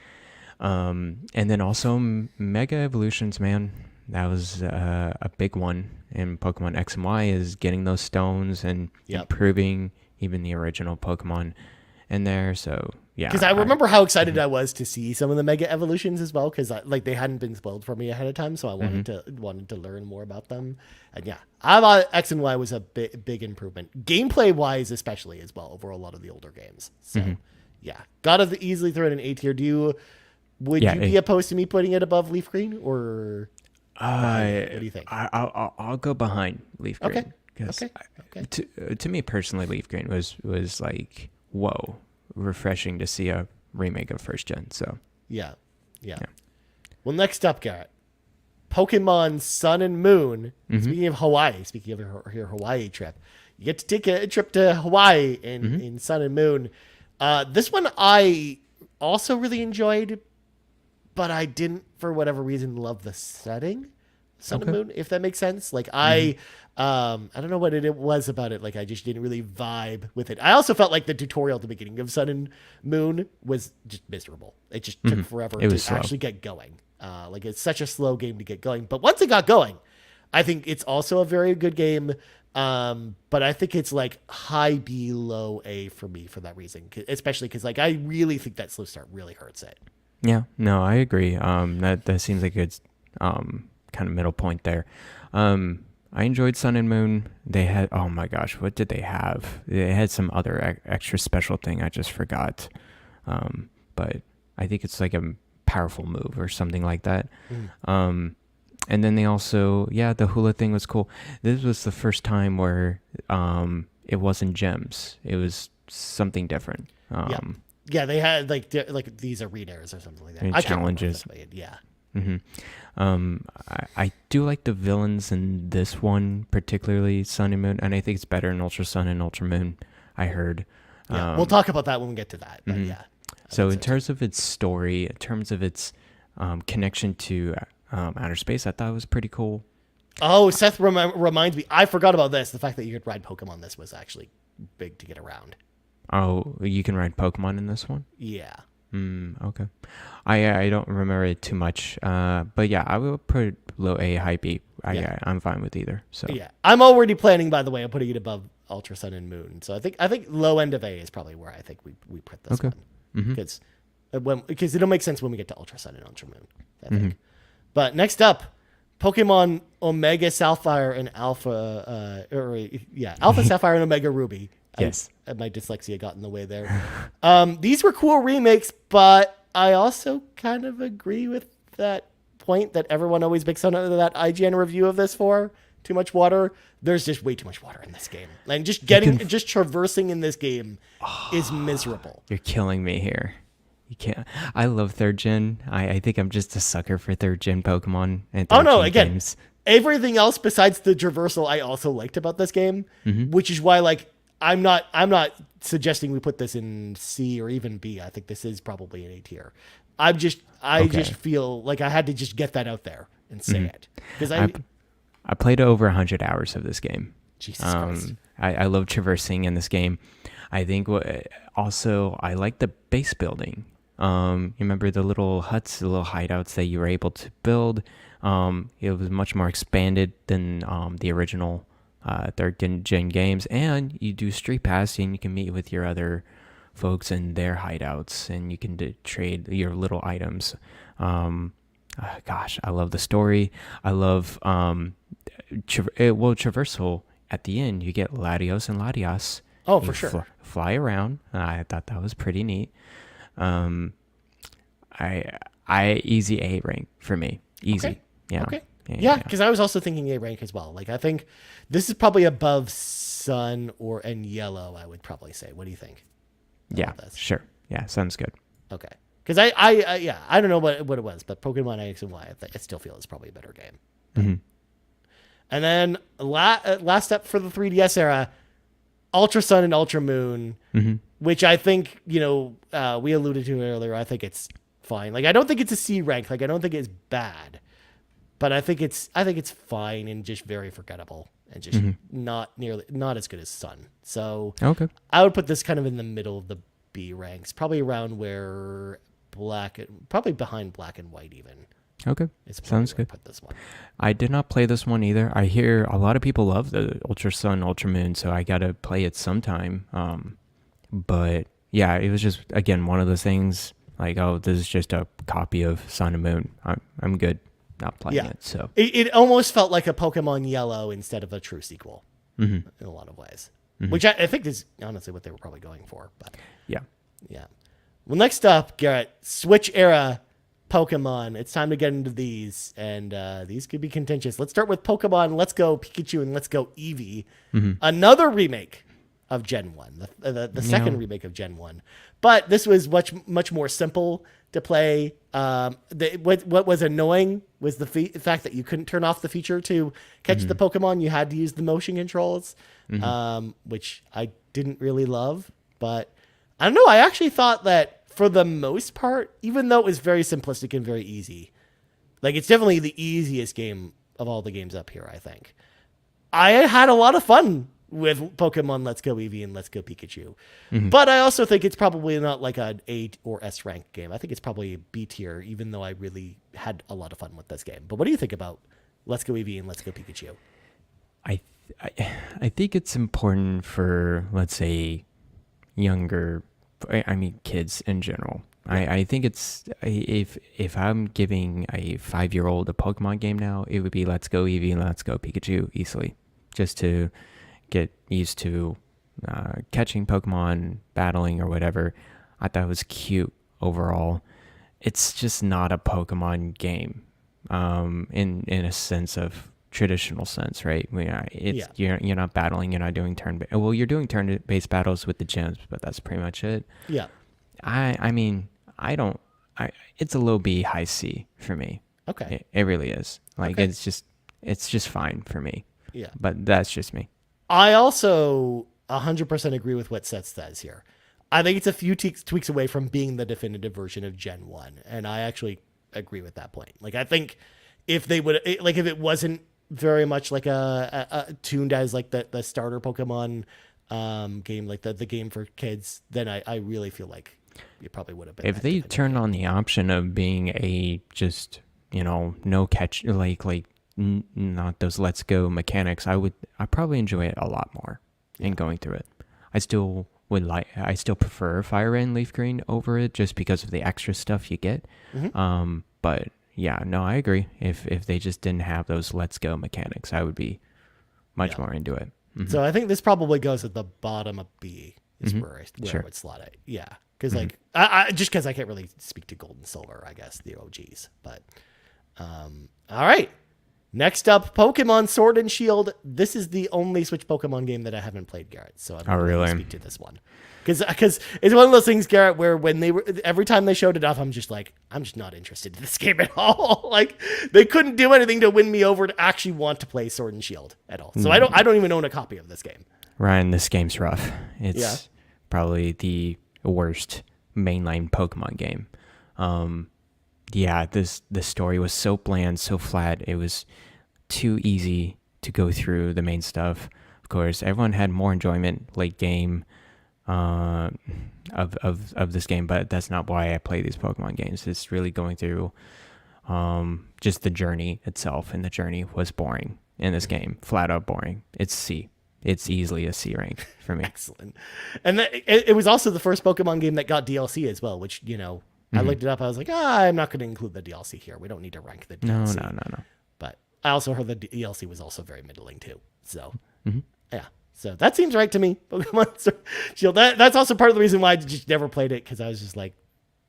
And then also Mega Evolutions, man. That was a big one in Pokemon X and Y, is getting those stones and improving even the original Pokemon in there. So yeah, because I remember how excited I was to see some of the Mega Evolutions as well, because like they hadn't been spoiled for me ahead of time, so I wanted to learn more about them. And yeah, I thought X and Y was a big improvement, gameplay wise, especially as well over a lot of the older games. So yeah, gotta easily throw it in A tier. Would you be opposed to me putting it above Leaf Green, or what do you think? I'll go behind Leaf Green. Okay. Okay. To me personally, Leaf Green was like, whoa, refreshing to see a remake of first gen. So yeah. Well, next up, Garrett, Pokemon Sun and Moon. Speaking of Hawaii, speaking of your Hawaii trip, you get to take a trip to Hawaii in Sun and Moon. This one I also really enjoyed, but I didn't, for whatever reason, love the setting. Sun and Moon, if that makes sense. Like I don't know what it was about it. Like I just didn't really vibe with it. I also felt like the tutorial at the beginning of Sun and Moon was just miserable. It just took forever to actually get going. Like it's such a slow game to get going. But once it got going, I think it's also a very good game. But I think it's like high B, low A for me for that reason. Especially because like I really think that slow start really hurts it. Yeah, no, I agree. That seems like it's kind of middle point there. I enjoyed Sun and Moon. They had, oh my gosh, what did they have? They had some other extra special thing I just forgot. But I think it's like a powerful move or something like that. And then they also, the hula thing was cool. This was the first time where it wasn't gems. It was something different. Yeah, they had like these arenas or something like that. Challenges. Yeah. I do like the villains in this one, particularly Sun and Moon, and I think it's better in Ultra Sun and Ultra Moon, I heard. We'll talk about that when we get to that. But yeah. So in terms of its story, in terms of its connection to outer space, I thought it was pretty cool. Oh, Seth reminds me. I forgot about this. The fact that you could ride Pokemon, this was actually big to get around. Oh, you can ride Pokemon in this one? Yeah. Okay. I don't remember it too much. But yeah, I will put it low A, high B. I'm fine with either. So yeah, I'm already planning, by the way, on putting it above Ultra Sun and Moon. So I think low end of A is probably where I think we put this one, because it'll make sense when we get to Ultra Sun and Ultra Moon, I think. But next up, Pokemon Omega Sapphire and Alpha. Alpha Sapphire and Omega Ruby. Yes. My dyslexia got in the way there. These were cool remakes, but I also kind of agree with that point that everyone always makes fun of that IGN review of this for. Too much water. There's just way too much water in this game. Like just traversing in this game is miserable. You're killing me here. You can't. I love third gen. I think I'm just a sucker for third gen Pokemon and games. Everything else besides the traversal I also liked about this game, which is why like I'm not suggesting we put this in C or even B. I think this is probably an A tier. I just feel like I had to just get that out there and say it, because I played over 100 hours of this game. Jesus Christ. I love traversing in this game. I think I like the base building. You remember the little huts, the little hideouts that you were able to build. It was much more expanded than the original third gen games, and you do street passing. You can meet with your other folks in their hideouts, and you can trade your little items. Gosh, I love the story. I love traversal. At the end, you get Latios and Latias. Oh, for sure. Fly around. I thought that was pretty neat. I easy A rank for me. Easy. Okay. Yeah. Okay. Yeah, because I was also thinking A rank as well. Like I think this is probably above Sun and Yellow, I would probably say. What do you think? Yeah, sure. Yeah, sounds good. Okay. Because I don't know what it was, but Pokemon X and Y, I still feel is probably a better game. And then last step for the 3DS era, Ultra Sun and Ultra Moon, which I think, we alluded to earlier. I think it's fine. Like I don't think it's a C rank. Like I don't think it's bad, but I think it's fine and just very forgettable and just not as good as Sun. So okay, I would put this kind of in the middle of the B ranks, probably around where probably behind Black and White even. Okay, sounds good. Put this one. I did not play this one either. I hear a lot of people love the Ultra Sun, Ultra Moon, so I gotta play it sometime. But yeah, it was just again one of those things like, oh, this is just a copy of Sun and Moon. I'm good not playing it. So it almost felt like a Pokemon Yellow instead of a true sequel in a lot of ways, which I think is honestly what they were probably going for. But yeah. Well, next up, Garrett, Switch era Pokemon. It's time to get into these, and these could be contentious. Let's start with Pokemon Let's Go Pikachu and Let's Go Eevee. Another remake of Gen 1, the second remake of Gen 1. But this was much more simple to play. What was annoying was the fact that you couldn't turn off the feature to catch the Pokemon. You had to use the motion controls, which I didn't really love. But I don't know. I actually thought that for the most part, even though it was very simplistic and very easy, like it's definitely the easiest game of all the games up here, I think. I had a lot of fun with Pokemon Let's Go Eevee and Let's Go Pikachu. But I also think it's probably not like an A or S ranked game. I think it's probably a B tier, even though I really had a lot of fun with this game. But what do you think about Let's Go Eevee and Let's Go Pikachu? I think it's important for, let's say, kids in general. I think it's, if I'm giving a 5-year-old a Pokemon game now, it would be Let's Go Eevee and Let's Go Pikachu easily, just to get used to catching Pokemon, battling or whatever. I thought it was cute overall. It's just not a Pokemon game in a sense of traditional sense, right? You're not battling, you're not doing you're doing turn-based battles with the gyms, but that's pretty much it. Yeah. It's a low B, high C for me. Okay. It really is. Like, okay. It's just fine for me. Yeah. But that's just me. I also 100% agree with what Seth says here. I think it's a few tweaks away from being the definitive version of Gen 1. And I actually agree with that point. Like, I think if they would, like, if it wasn't very much like a tuned as like the starter Pokemon game, like the game for kids, then I really feel like it probably would have been. If they turned on the option of being a just, no catch, like not those Let's Go mechanics, I probably enjoy it a lot more in going through it. I still prefer Fire Red and Leaf Green over it just because of the extra stuff you get. But yeah, no, I agree. If they just didn't have those Let's Go mechanics, I would be much more into it. So I think this probably goes at the bottom of B is where I would slot it. Yeah. Because like I just because I can't really speak to Gold and Silver, I guess, the OGs. But all right. Next up, Pokemon Sword and Shield. This is the only Switch Pokemon game that I haven't played, Garrett. So I'm going to speak to this one. Because it's one of those things, Garrett, where every time they showed it off, I'm just not interested in this game at all. Like, they couldn't do anything to win me over to actually want to play Sword and Shield at all. So I don't even own a copy of this game. Ryan, this game's rough. It's probably the worst mainline Pokemon game. The story was so bland, so flat. It was too easy to go through the main stuff. Of course, everyone had more enjoyment late game of this game, but that's not why I play these Pokemon games. It's really going through just the journey itself, and the journey was boring in this game. Flat out boring. It's C. It's easily a C rank for me. Excellent. And it was also the first Pokemon game that got DLC as well, which, I looked it up. I was like, I'm not going to include the DLC here. We don't need to rank the DLC. No. But I also heard the DLC was also very middling too. So, yeah. So that seems right to me. Pokemon Shield. That's also part of the reason why I just never played it, because I was just like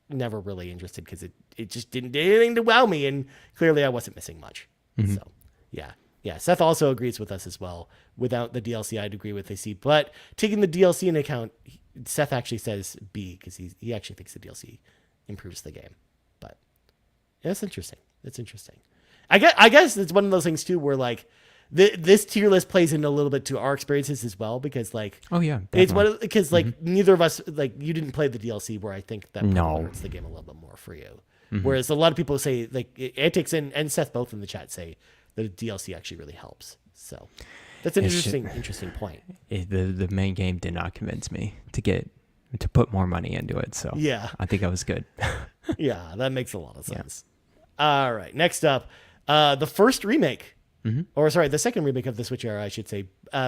never really interested, because it just didn't do anything to wow me, and clearly I wasn't missing much. So, yeah. Yeah, Seth also agrees with us as well. Without the DLC, I'd agree with AC. But taking the DLC into account, Seth actually says B, because he actually thinks the DLC improves the game. But yeah, that's interesting. That's interesting. I guess it's one of those things too where like this tier list plays into a little bit to our experiences as well, because like because like neither of us, like, you didn't play the DLC, where I think that hurts the game a little bit more for you. Whereas a lot of people say, like Antics and Seth both in the chat say the DLC actually really helps. So that's an interesting point. The main game did not convince me to put more money into it. So yeah, I think I was good. Yeah, that makes a lot of sense. All right, next up, the first remake, or sorry, the second remake of the Switch era, I should say,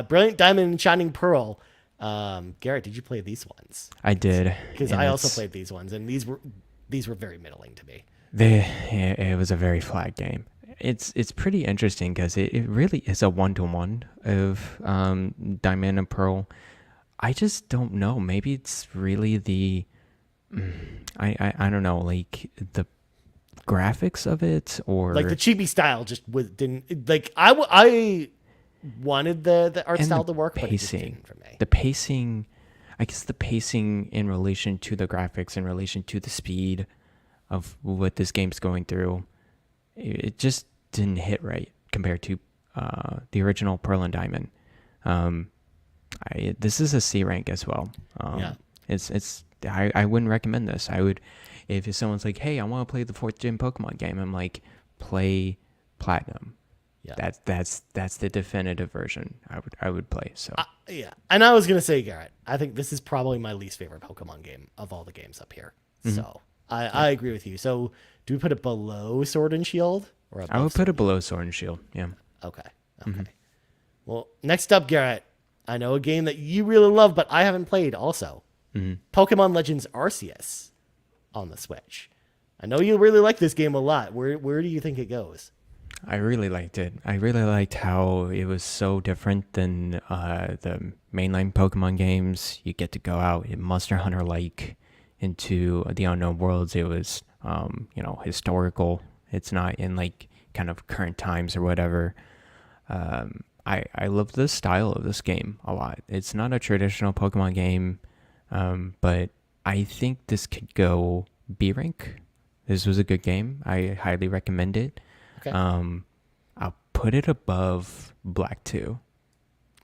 Brilliant Diamond and Shining Pearl. Garrett, did you play these ones? I did. Because I also played these ones, and these were very middling to me. It was a very flat game. It's pretty interesting because it really is a 1-to-1 of Diamond and Pearl. I just don't know. Maybe it's really the I don't know, like the graphics of it, or like the chibi style just didn't like. I wanted the art style to work, but it just didn't for me. The pacing, I guess the pacing in relation to the graphics, in relation to the speed of what this game's going through, it just didn't hit right compared to the original Pearl and Diamond. This is a C rank as well. I wouldn't recommend this. I would, if someone's like, hey, I want to play the 4th gen Pokemon game, I'm like, play Platinum. Yeah, that's the definitive version I would play. So yeah, and I was gonna say, Garrett, I think this is probably my least favorite Pokemon game of all the games up here. So I agree with you. So do we put it below Sword and Shield, or above I would put it below Sword and Shield? Yeah. Okay. Well, next up, Garrett, I know a game that you really love, but I haven't played also. Pokemon Legends Arceus on the Switch. I know you really like this game a lot. Where do you think it goes? I really liked it. I really liked how it was so different than the mainline Pokemon games. You get to go out in Monster Hunter-like into the unknown worlds. It was, historical. It's not in like kind of current times or whatever. I love the style of this game a lot. It's not a traditional Pokemon game, but I think this could go B rank. This was a good game. I highly recommend it. Okay. I'll put it above Black 2.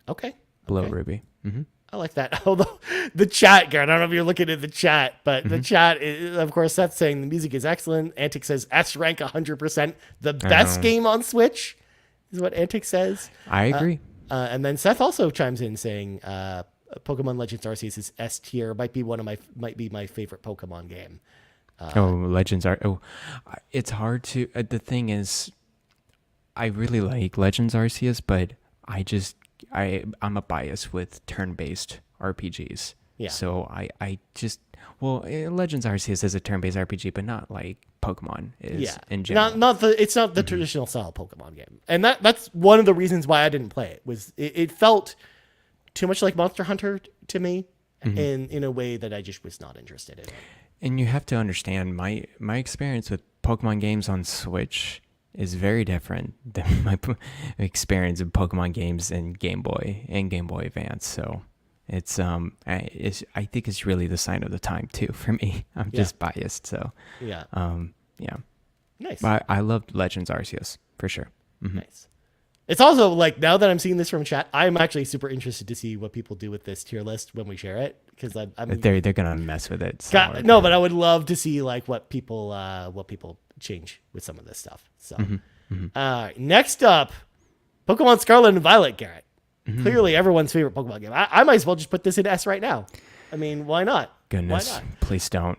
Okay. Below Ruby. I like that. Although the chat, Garrett, I don't know if you're looking at the chat, but the chat, of course, Seth's saying the music is excellent. Antic says S rank 100%. The best game on Switch is what Antic says. I agree. And then Seth also chimes in saying Pokemon Legends Arceus is S tier. Might be my favorite Pokemon game. Legends are. It's hard to. The thing is, I really like Legends Arceus, but I'm a bias with turn-based RPGs. Yeah. So I just Legends Arceus is a turn-based RPG, but not like Pokemon is in general. It's not the traditional style Pokemon game, and that's one of the reasons why I didn't play it. Was it felt too much like Monster Hunter to me, in a way that I just was not interested in. And you have to understand, my experience with Pokemon games on Switch is very different than my experience of Pokemon games in Game Boy and Game Boy Advance. So it's I think it's really the sign of the time too for me. I'm just biased. So yeah. Nice. But I loved Legends Arceus for sure. Nice. It's also like, now that I'm seeing this from chat, I'm actually super interested to see what people do with this tier list when we share it, because they're gonna mess with it. But I would love to see like what people change with some of this stuff. So, next up, Pokemon Scarlet and Violet, Garrett. Clearly everyone's favorite Pokemon game. I might as well just put this in S right now. I mean, why not? Goodness, why not? Please don't.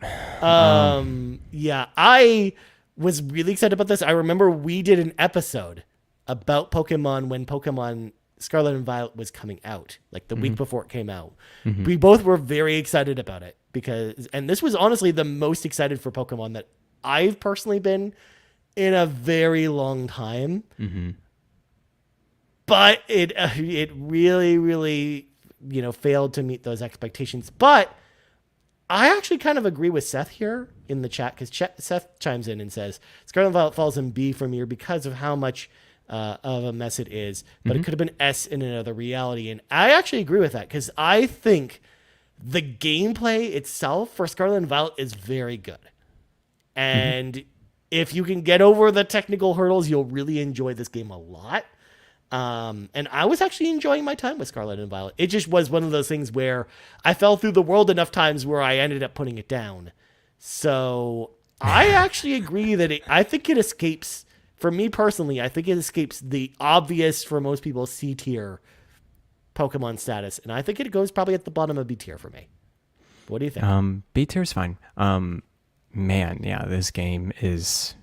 Yeah, I was really excited about this. I remember we did an episode about Pokemon when Pokemon Scarlet and Violet was coming out, like the week before it came out. We both were very excited about it and this was honestly the most excited for Pokemon that I've personally been in a very long time. But it really, really, failed to meet those expectations. But I actually kind of agree with Seth here in the chat, because Seth chimes in and says Scarlet and Violet falls in B for me because of how much of a mess it is, but it could have been S in another reality. And I actually agree with that, because I think the gameplay itself for Scarlet and Violet is very good. And if you can get over the technical hurdles, you'll really enjoy this game a lot. And I was actually enjoying my time with Scarlet and Violet. It just was one of those things where I fell through the world enough times where I ended up putting it down. So I actually agree that I think it escapes, for me personally, I think it escapes the obvious for most people C tier Pokemon status. And I think it goes probably at the bottom of B tier for me. What do you think? B tier is fine. Man, yeah, this game is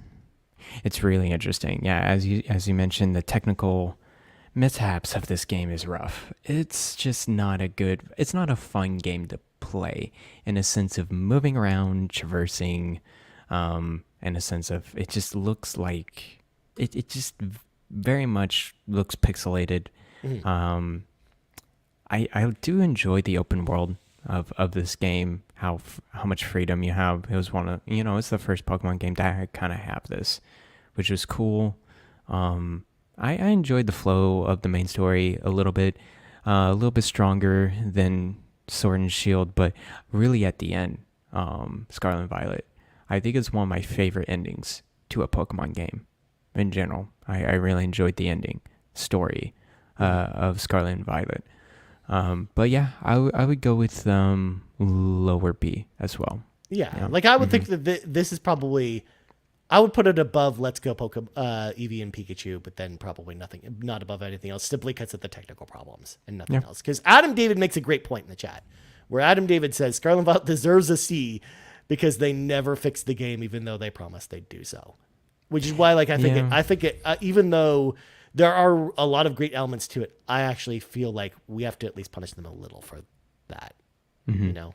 it's really interesting. Yeah, as you mentioned, the technical mishaps of this game is rough. It's just not it's not a fun game to play in a sense of moving around, traversing, in a sense of it just looks like it just very much looks pixelated. I do enjoy the open world of this game, how much freedom you have. It was it's the first Pokemon game that kind of have this, which was cool. I enjoyed the flow of the main story a little bit stronger than Sword and Shield, but really at the end, Scarlet and Violet, I think it's one of my favorite endings to a Pokemon game in general. I really enjoyed the ending story of Scarlet and Violet. But yeah, I would go with lower B as well. Yeah. Like I would think that this is probably, I would put it above Let's Go Pokemon, Eevee and Pikachu, but then probably not above anything else, simply because of the technical problems and nothing else. Because Adam David makes a great point in the chat, where Adam David says Scarlet and Violet deserves a C because they never fixed the game, even though they promised they'd do so. Which is why, like, I think it, even though there are a lot of great elements to it, I actually feel like we have to at least punish them a little for that, you know?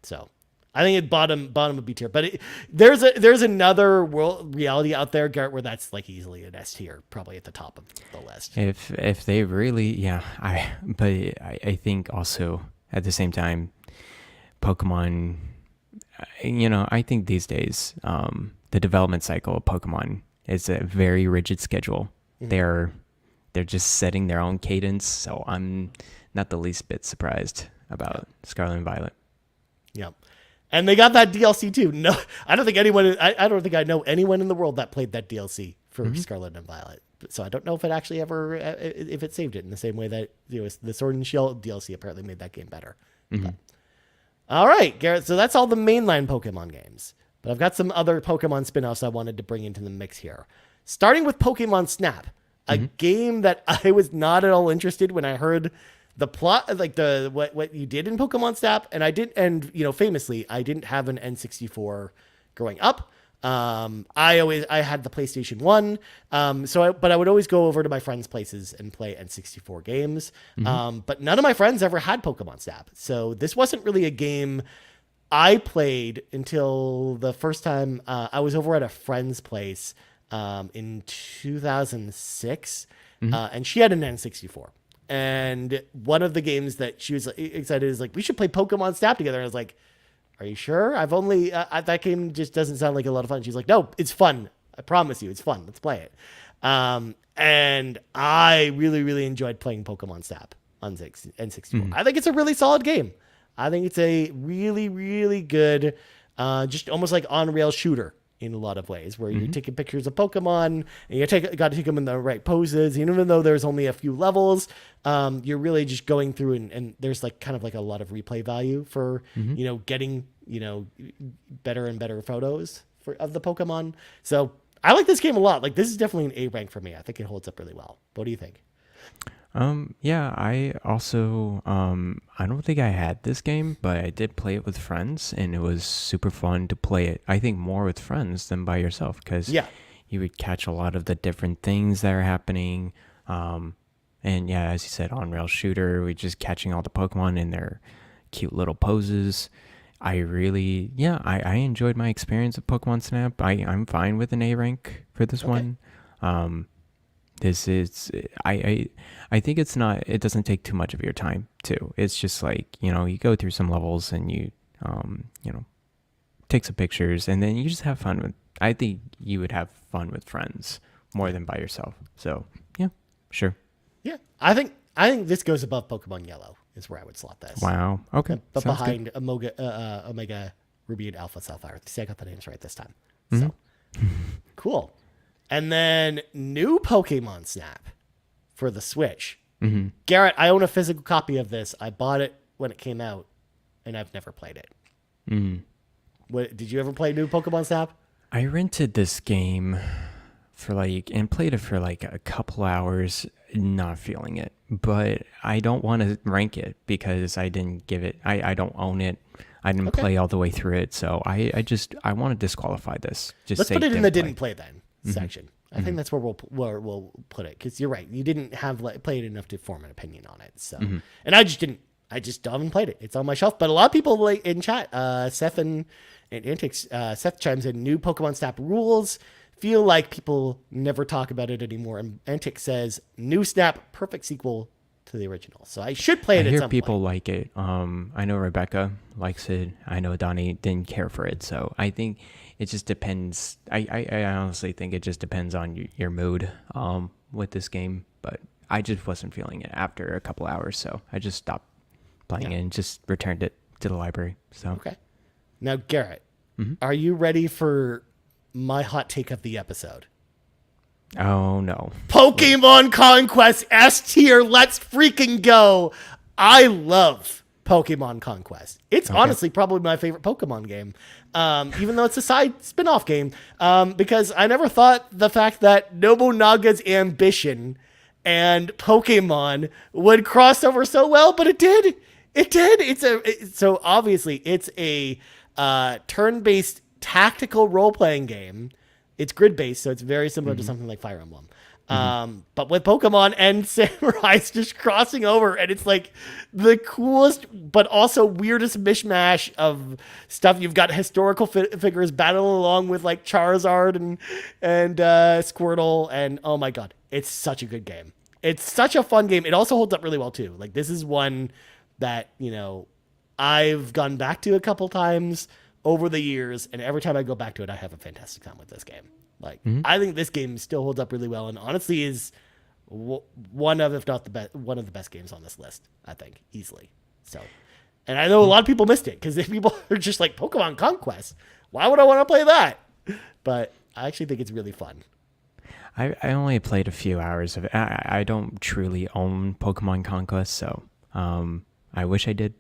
So I think it bottom would be tier, but there's another reality out there, Garrett, where that's like easily an S tier, probably at the top of the list. If they really, I think also at the same time, Pokemon, I think these days, the development cycle of Pokemon is a very rigid schedule. They're just setting their own cadence, so I'm not the least bit surprised about Scarlet and Violet. Yeah. And they got that DLC too. No, I don't think I know anyone in the world that played that DLC for Scarlet and Violet. So I don't know if it actually if it saved it in the same way that the Sword and Shield DLC apparently made that game better. But, all right, Garrett. So that's all the mainline Pokemon games. But I've got some other Pokemon spin-offs I wanted to bring into the mix here. Starting with Pokemon Snap, a game that I was not at all interested when I heard the plot, like what you did in Pokemon Snap, and famously, I didn't have an N64 growing up. I had the PlayStation 1, but I would always go over to my friends' places and play N64 games. But none of my friends ever had Pokemon Snap, so this wasn't really a game I played until the first time I was over at a friend's place in 2006, and she had an N64. And one of the games that she was excited is like, we should play Pokemon Snap together. And I was like, are you sure? I've only, that game just doesn't sound like a lot of fun. She's like, no, it's fun. I promise you, it's fun. Let's play it. And I really, really enjoyed playing Pokemon Snap on N64. I think it's a really solid game. I think it's a really, really good, just almost like on-rail shooter in a lot of ways, where you're taking pictures of Pokemon and you got to take them in the right poses. And even though there's only a few levels, you're really just going through and there's like kind of like a lot of replay value for, getting, better and better photos of the Pokemon. So I like this game a lot. Like, this is definitely an A rank for me. I think it holds up really well. What do you think? I also, I don't think I had this game, but I did play it with friends, and it was super fun to play it. I think more with friends than by yourself, because you would catch a lot of the different things that are happening. And yeah, as you said, on-rail shooter, we just catching all the Pokemon in their cute little poses. I enjoyed my experience of Pokemon Snap. I'm fine with an A rank for this one. This is, I think it doesn't take too much of your time too. It's just like, you go through some levels and you, take some pictures and then you just have fun I think you would have fun with friends more than by yourself. So yeah, sure. Yeah. I think this goes above Pokemon Yellow is where I would slot this. Wow. Okay. But behind Omega Ruby and Alpha Sapphire. See, I got the names right this time. So cool. And then new Pokemon Snap for the Switch. Garrett, I own a physical copy of this. I bought it when it came out, and I've never played it. Did you ever play new Pokemon Snap? I rented this game and played it for a couple hours, not feeling it. But I don't want to rank it because I didn't give it. I don't own it. I didn't play all the way through it, so I want to disqualify this. Let's put it in the didn't play then section. I think that's where we'll put it, because you're right. You didn't have played enough to form an opinion on it. So, and I just didn't. I just haven't played it. It's on my shelf. But a lot of people in chat, Seth and Antics, Seth chimes in, new Pokemon Snap rules. Feel like people never talk about it anymore. And Antics says, new Snap, perfect sequel to the original. So I should play it at some point. I hear people like it. I know Rebecca likes it. I know Donnie didn't care for it. So I think it just depends. I honestly think it just depends on your mood with this game. But I just wasn't feeling it after a couple hours. So I just stopped playing it and just returned it to the library. So okay. Now, Garrett, are you ready for my hot take of the episode? Oh, no. Pokemon Conquest S tier. Let's freaking go. I love Pokemon Conquest. It's honestly probably my favorite Pokemon game, even though it's a side spin-off game, because I never thought the fact that Nobunaga's ambition and Pokemon would cross over so well, but it did. It did. So obviously it's a turn-based tactical role-playing game. It's grid-based, so it's very similar to something like Fire Emblem. But with Pokemon and Samurais just crossing over, and it's like the coolest but also weirdest mishmash of stuff. You've got historical figures battling along with like Charizard and Squirtle, and oh my god, it's such a good game. It's such a fun game. It also holds up really well too. Like, this is one that, you know, I've gone back to a couple times over the years, and every time I go back to it, I have a fantastic time with this game. Like, I think this game still holds up really well, and honestly is one of, if not the best, one of the best games on this list, I think, easily. So, and I know a lot of people missed it, because people are just like, Pokemon Conquest, why would I want to play that? But I actually think it's really fun. I only played a few hours of it. I don't truly own Pokemon Conquest, so I wish I did.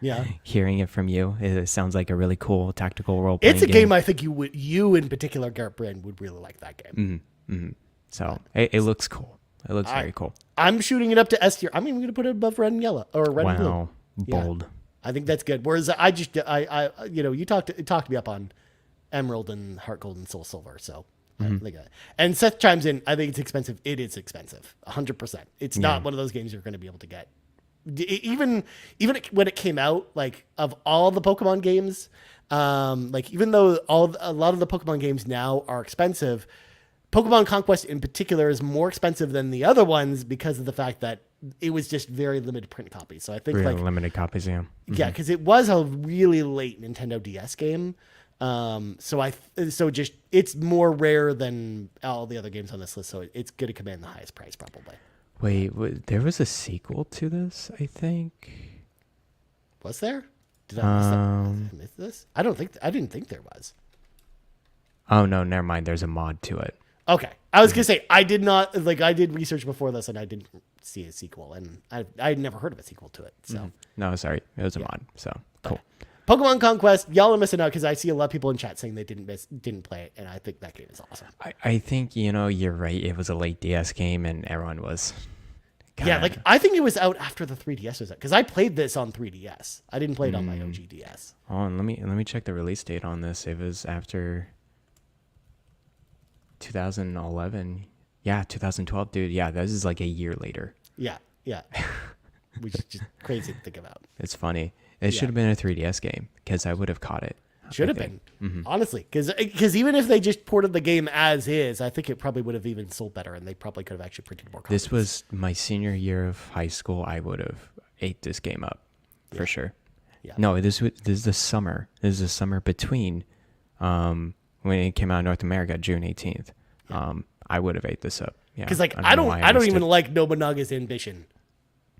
Yeah. Hearing it from you, it sounds like a really cool tactical role-playing game. It's a game I think you in particular, Garrett Brand, would really like that game. So it looks cool. It looks very cool. I'm shooting it up to S tier. I'm even going to put it above red and yellow, or red and blue. Wow, bold. Yeah. I think that's good. Whereas I you know, you talked me up on Emerald and Heart Gold and Soul Silver, so. And Seth chimes in, I think it's expensive. It is expensive, 100%. It's not one of those games you're going to be able to get. Even when it came out, like, of all the Pokemon games, like, even though a lot of the Pokemon games now are expensive, Pokemon Conquest in particular is more expensive than the other ones because of the fact that it was just very limited print copies. So I think really limited copies, yeah. Yeah, because it was a really late Nintendo DS game. So it's more rare than all the other games on this list, so it's going to command the highest price probably. Wait, there was a sequel to this, I think. Was there? Did I miss this? I didn't think there was. Oh no, never mind. There's a mod to it. Okay, I was gonna say I did research before this and I didn't see a sequel, and I'd never heard of a sequel to it. So no, sorry, it was a mod. So cool. Pokemon Conquest, y'all are missing out because I see a lot of people in chat saying they didn't play it, and I think that game is awesome. I think, you know, you're right. It was a late DS game, and everyone was. Yeah, like, I think it was out after the 3DS was out, because I played this on 3DS. I didn't play it on my OG DS. Oh, and let me check the release date on this. It was after 2011. Yeah, 2012, dude. Yeah, this is like a year later. Yeah. Which is just crazy to think about. It's funny. It should have been a 3DS game, because I would have caught it. Should have been, honestly. Because even if they just ported the game as is, I think it probably would have even sold better, and they probably could have actually printed more copies. This was my senior year of high school. I would have ate this game up, for sure. Yeah. No, this is the summer. This is the summer between when it came out in North America, June 18th. Yeah. I would have ate this up. Yeah. Because I don't even like Nobunaga's ambition.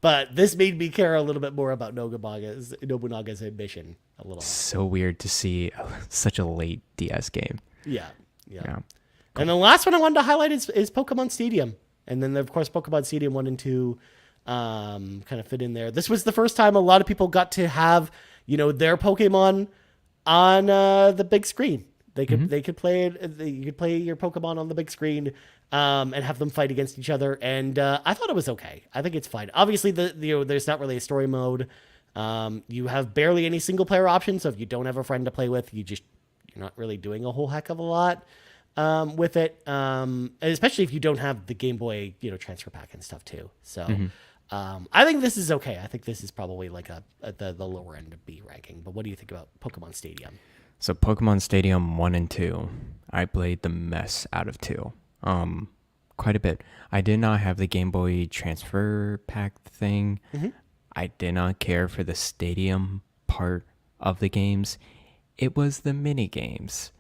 But this made me care a little bit more about Nobunaga's ambition a little. So weird to see such a late DS game. Yeah. Cool. And the last one I wanted to highlight is Pokemon Stadium. And then, of course, Pokemon Stadium 1 and 2 kind of fit in there. This was the first time a lot of people got to have, you know, their Pokemon on the big screen. They could play it. You could play your Pokemon on the big screen, and have them fight against each other. And I thought it was okay. I think it's fine. Obviously, there's not really a story mode, You have barely any single player options. So if you don't have a friend to play with, you're not really doing a whole heck of a lot with it. And especially if you don't have the Game Boy, transfer pack and stuff too. So I think this is okay. I think this is probably like the lower end of B ranking. But what do you think about Pokemon Stadium? So Pokemon Stadium 1 and 2, I played the mess out of 2. Quite a bit. I did not have the Game Boy transfer pack thing. I did not care for the stadium part of the games. It was the mini games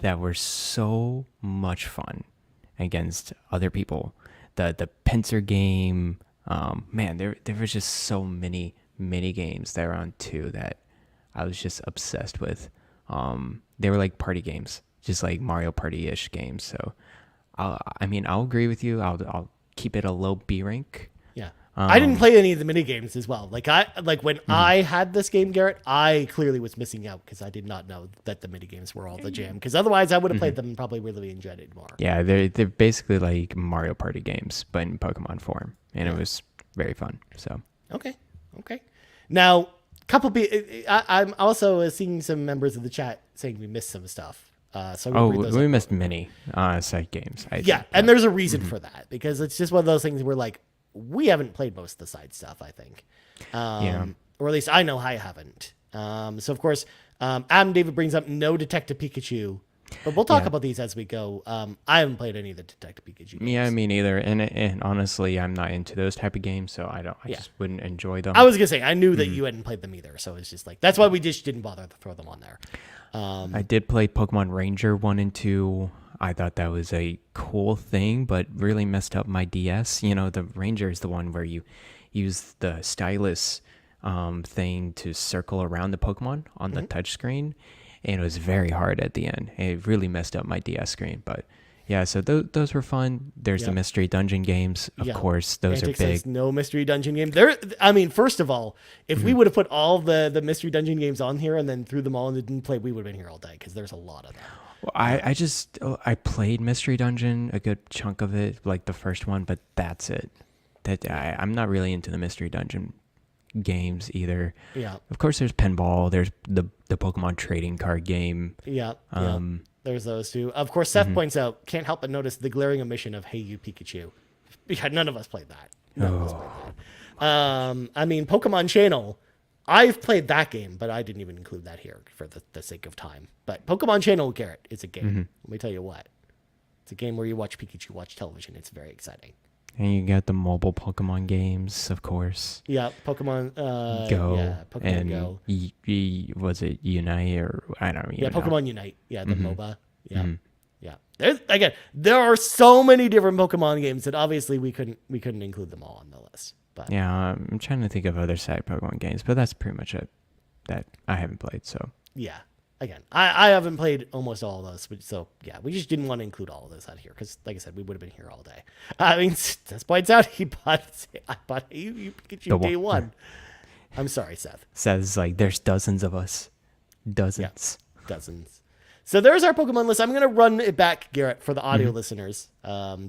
that were so much fun against other people. The pincer game, man, there was just so many mini games that were on 2 that I was just obsessed with. They were like party games, just like Mario Party-ish games. So, I'll agree with you. I'll keep it a low B rank. Yeah. I didn't play any of the mini games as well. When I had this game, Garrett, I clearly was missing out because I did not know that the mini games were all the jam. Because otherwise, I would have played them and probably really enjoyed it more. Yeah, they're basically like Mario Party games, but in Pokemon form, and it was very fun. So okay. Now, I'm also seeing some members of the chat saying we missed some stuff. We missed many side games. I think. And there's a reason for that because it's just one of those things where like we haven't played most of the side stuff. I think, or at least I know I haven't. So of course, Adam David brings up no Detective Pikachu, but we'll talk about these as we go. I haven't played any of the Detective Pikachu games. Yeah, me neither. And honestly, I'm not into those type of games, so I just wouldn't enjoy them. I was gonna say I knew that you hadn't played them either, so it's just like that's why we just didn't bother to throw them on there. I did play Pokemon Ranger 1 and 2. I thought that was a cool thing, but really messed up my DS. The Ranger is the one where you use the stylus thing to circle around the Pokemon on the touchscreen, and it was very hard at the end. It really messed up my DS screen, but yeah, so those were fun. There's the mystery dungeon games, of course. Those Antic are big. Says no mystery dungeon game. First of all, if we would have put all the mystery dungeon games on here and then threw them all and didn't play, we would have been here all day because there's a lot of them. Well, I played Mystery Dungeon, a good chunk of it, like the first one, but that's it. I'm not really into the Mystery Dungeon games either. Yeah. Of course, there's pinball. There's the Pokemon trading card game. Yeah. There's those two. Of course, Seth points out, can't help but notice the glaring omission of Hey You Pikachu. Yeah, none of us played that. Pokemon Channel. I've played that game, but I didn't even include that here for the sake of time. But Pokemon Channel, Garrett, is a game. Let me tell you what. It's a game where you watch Pikachu watch television. It's very exciting. And you got the mobile Pokemon games, of course. Yeah, Pokemon Go. Yeah, Pokemon Go. Was it Unite or I don't know. Yeah, Pokemon Unite. Yeah, the MOBA. Yeah. Yeah. There are so many different Pokemon games that obviously we couldn't include them all on the list. But yeah, I'm trying to think of other side Pokemon games, but that's pretty much it that I haven't played. So yeah, again, I haven't played almost all of those, so yeah, we just didn't want to include all of those out here because, like I said, we would have been here all day. Seth points out I bought you Pikachu day one. I'm sorry, Seth. Seth's like, there's dozens of us, dozens. So there's our Pokemon list. I'm going to run it back, Garrett, for the audio listeners,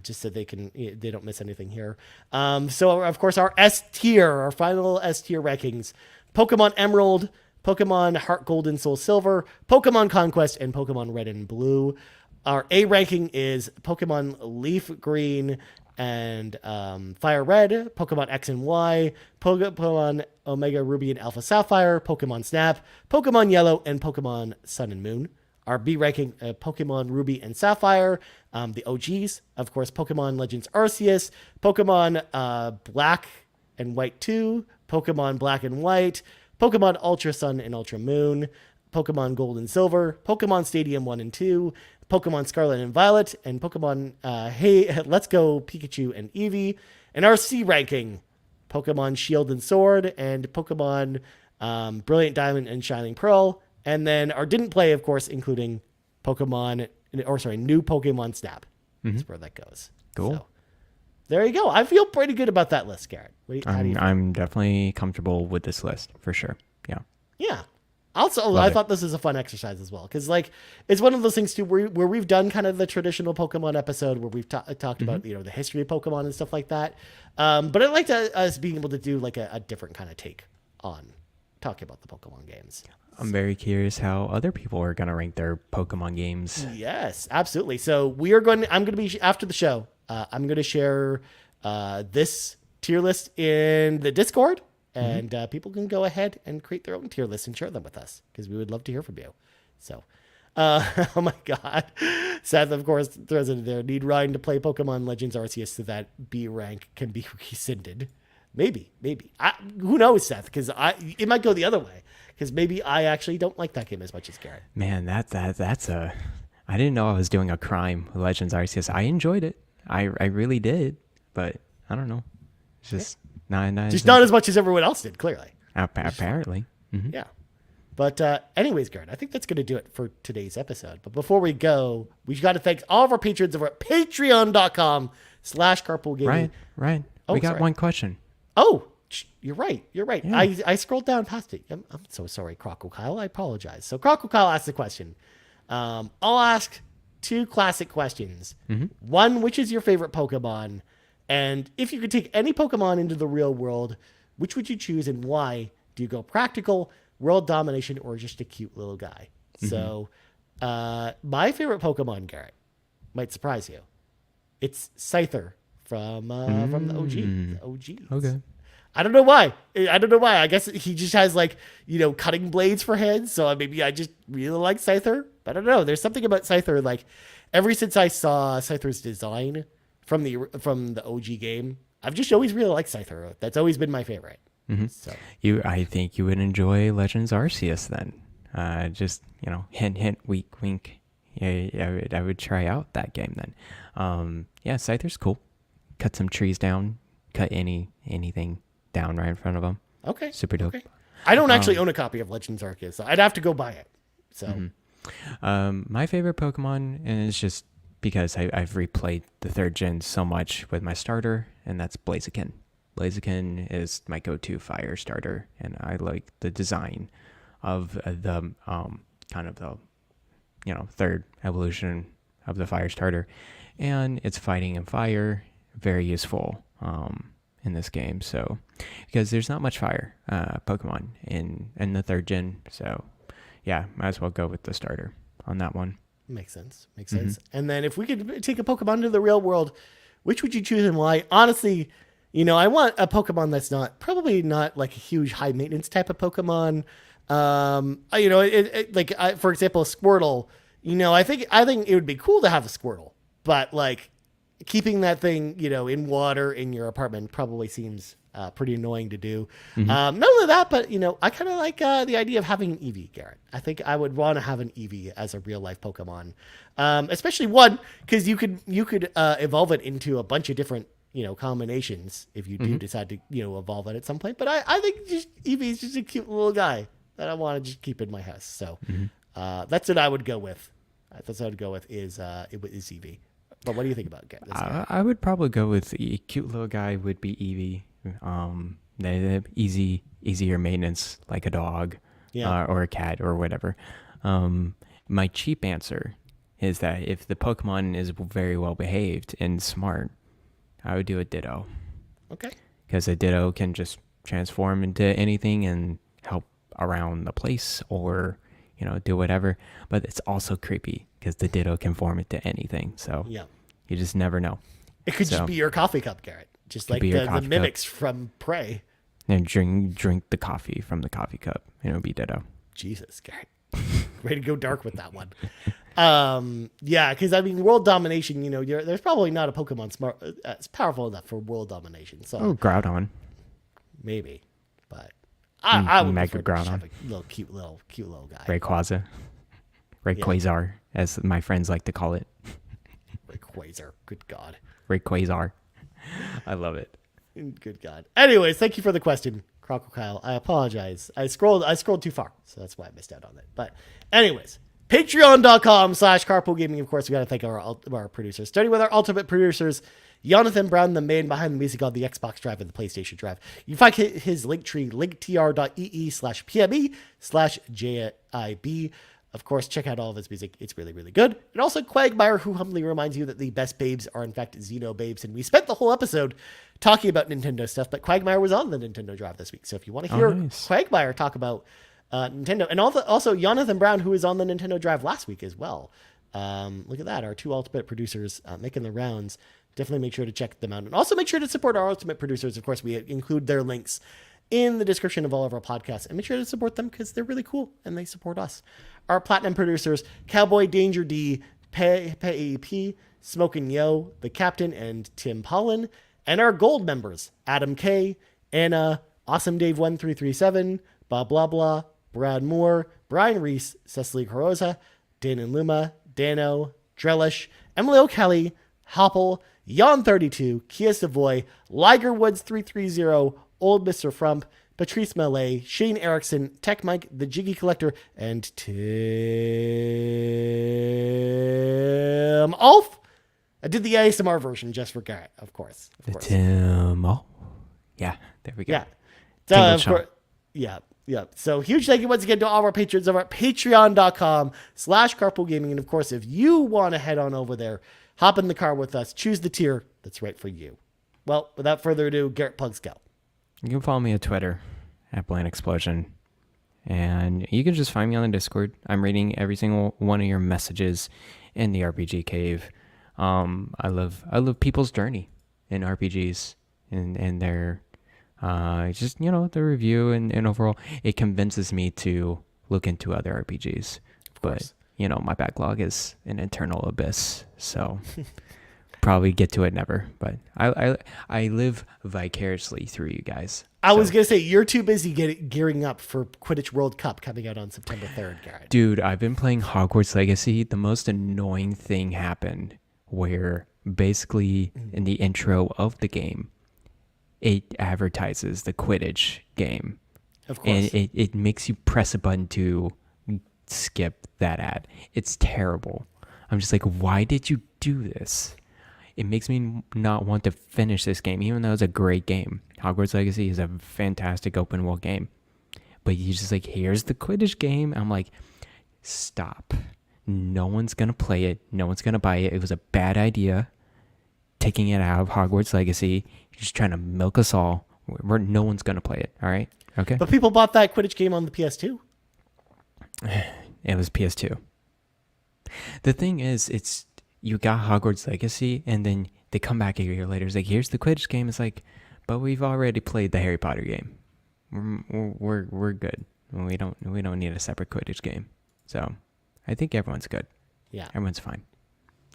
just so they don't miss anything here. So, of course, our our final S tier rankings, Pokemon Emerald, Pokemon Heart Gold and Soul Silver, Pokemon Conquest, and Pokemon Red and Blue. Our A ranking is Pokemon Leaf Green and Fire Red, Pokemon X and Y, Pokemon Omega Ruby and Alpha Sapphire, Pokemon Snap, Pokemon Yellow, and Pokemon Sun and Moon. Our B ranking, Pokemon Ruby and Sapphire, the OGs, of course, Pokemon Legends Arceus, Pokemon Black and White 2, Pokemon Black and White, Pokemon Ultra Sun and Ultra Moon, Pokemon Gold and Silver, Pokemon Stadium 1 and 2, Pokemon Scarlet and Violet, and Pokemon Hey Let's Go Pikachu and Eevee. And our C ranking, Pokemon Shield and Sword, and Pokemon Brilliant Diamond and Shining Pearl. And then our didn't play, of course, including new Pokemon Snap. That's where that goes. Cool. So, there you go. I feel pretty good about that list, Garrett. I'm definitely comfortable with this list for sure. Yeah. Yeah. Also, I thought this was a fun exercise as well because, it's one of those things too where we've done kind of the traditional Pokemon episode where we've talked about the history of Pokemon and stuff like that. But I liked us being able to do a different kind of take on talking about the Pokemon games. I'm very curious how other people are going to rank their Pokemon games. Yes, absolutely. So I'm going to be, after the show, I'm going to share this tier list in the Discord, and people can go ahead and create their own tier list and share them with us, because we would love to hear from you. So, oh my God. Seth, of course, throws it in there. Need Ryan to play Pokemon Legends Arceus so that B rank can be rescinded. Maybe. Who knows, Seth? Because it might go the other way. Because maybe I actually don't like that game as much as Garrett. Man, that's a... I didn't know I was doing a crime with Legends Arceus. I enjoyed it. I really did. But I don't know. It's just not as much as everyone else did, clearly. Apparently. Mm-hmm. Yeah. But anyways, Garrett, I think that's going to do it for today's episode. But before we go, we've got to thank all of our patrons over at patreon.com/carpoolgaming. Ryan, we got one question. Oh, you're right. Yeah. I scrolled down past it. I'm so sorry, Crocodile. I apologize. So Crocodile asked the question. I'll ask 2 classic questions. Mm-hmm. One, which is your favorite Pokemon? And if you could take any Pokemon into the real world, which would you choose and why? Do you go practical, world domination, or just a cute little guy? Mm-hmm. So my favorite Pokemon, Garrett, might surprise you. It's Scyther from the OG. The OG. Okay. I don't know why. I guess he just has cutting blades for hands. So maybe I just really like Scyther. But I don't know. There's something about Scyther. Like ever since I saw Scyther's design from the OG game, I've just always really liked Scyther. That's always been my favorite. Mm-hmm. So I think you would enjoy Legends Arceus then. Just hint, hint, wink, wink. Yeah, I would try out that game then. Yeah, Scyther's cool. Cut some trees down. Cut anything down right in front of them. Okay. Super dope. Okay. I don't actually own a copy of Legends Arceus, so I'd have to go buy it. So, my favorite Pokemon is just because I've replayed the 3rd gen so much with my starter, and that's Blaziken. Blaziken is my go-to fire starter, and I like the design of the kind of the 3rd evolution of the fire starter, and it's fighting in fire, very useful in this game. So because there's not much fire Pokemon in the 3rd gen, so yeah, might as well go with the starter on that one. Makes sense. And then if we could take a Pokemon into the real world, which would you choose and why? Honestly, I want a Pokemon that's probably not like a huge high maintenance type of Pokemon. For example, Squirtle. I think it would be cool to have a Squirtle, but like keeping that thing, in water in your apartment probably seems pretty annoying to do. Mm-hmm. Not only that, but I kind of like the idea of having an Eevee, Garrett. I think I would want to have an Eevee as a real life Pokemon, especially one because you could evolve it into a bunch of different combinations if you do decide to evolve it at some point. But I think just Eevee is just a cute little guy that I want to just keep in my house. So that's what I would go with. That's what I would go with is Eevee. But what do you think about this guy? I would probably go with a cute little guy would be Eevee. They're easier maintenance like a dog or a cat or whatever. My cheap answer is that if the Pokemon is very well behaved and smart, I would do a Ditto. Okay. Because a Ditto can just transform into anything and help around the place or do whatever. But it's also creepy because the Ditto can form into anything. So you just never know. It could just be your coffee cup, Garrett. Just like the mimics from Prey. And drink the coffee from the coffee cup. It'll be Ditto. Jesus, Garrett. Ready to go dark with that one. Because world domination, there's probably not a Pokemon as powerful enough for world domination. So Groudon. Maybe. But I would Mega prefer to have Groudon. a little cute little guy. Rayquaza. Rayquaza, as my friends like to call it. Rayquaza. Good God. Rayquaza. I love it. Good God. Anyways, thank you for the question, Crocodile. I apologize. I scrolled too far, so that's why I missed out on it. But anyways, patreon.com/carpoolgaming. Of course, we got to thank our producers. Starting with our ultimate producers, Jonathan Brown, the man behind the music on the Xbox Drive and the PlayStation Drive. You can find his link tree, linktr.ee/pme/jib. Of course, check out all of his music. It's really, really good. And also Cwagmire, who humbly reminds you that the best babes are, in fact, Xenobabes. And we spent the whole episode talking about Nintendo stuff, but Cwagmire was on the Nintendo Drive this week. So if you want to hear Cwagmire talk about Nintendo, and also Jonathan Brown, who was on the Nintendo Drive last week as well. Look at that. Our two ultimate producers making the rounds. Definitely make sure to check them out. And also make sure to support our ultimate producers. Of course, we include their links in the description of all of our podcasts. And make sure to support them because they're really cool and they support us. Our platinum producers, CowboyDangerD, Peje, Smokin Joe, The Captain, and Tim Paullin. And our gold members, Adam K, Anna, Awesome Dave 1337, BobLoblaw, Brad Moore, Brian Reese, Cecily Carrozza, Dan and Luma, Dannohh, Drellesh, Emily O'Kelly, Hoppel, Jan32, Kia Savoy, Liger Woods 330, OldMrFrump, Patrice Mallette, Shane Erickson, Tech Mike, the Jiggy Collector, and Tim Aulph. I did the ASMR version just for Garrett, of course. Tim Aulph. Yeah, there we go. Yeah. So, of course, yeah. So huge thank you once again to all of our patrons over at patreon.com/carpoolgaming. And of course, if you want to head on over there, hop in the car with us, choose the tier that's right for you. Well, without further ado, Garrett, plugs go. You can follow me on Twitter at Blind Explosion. And you can just find me on the Discord. I'm reading every single one of your messages in the RPG cave. I love people's journey in RPGs and their just, the review and overall it convinces me to look into other RPGs. But my backlog is an eternal abyss. So probably get to it never, but I live vicariously through you guys. I was going to say, you're too busy gearing up for Quidditch World Cup coming out on September 3rd, Garrett. Dude, I've been playing Hogwarts Legacy. The most annoying thing happened where basically in the intro of the game, it advertises the Quidditch game. Of course. And it makes you press a button to skip that ad. It's terrible. I'm just like, why did you do this? It makes me not want to finish this game, even though it's a great game. Hogwarts Legacy is a fantastic open world game. But you just like, here's the Quidditch game. I'm like, stop. No one's going to play it. No one's going to buy it. It was a bad idea taking it out of Hogwarts Legacy. You're just trying to milk us all. No one's going to play it. All right? Okay? But people bought that Quidditch game on the PS2. It was PS2. The thing is, you got Hogwarts Legacy, and then they come back a year later. It's like, here's the Quidditch game. It's like, but we've already played the Harry Potter game. We're good. We don't need a separate Quidditch game. So, I think everyone's good. Yeah, everyone's fine.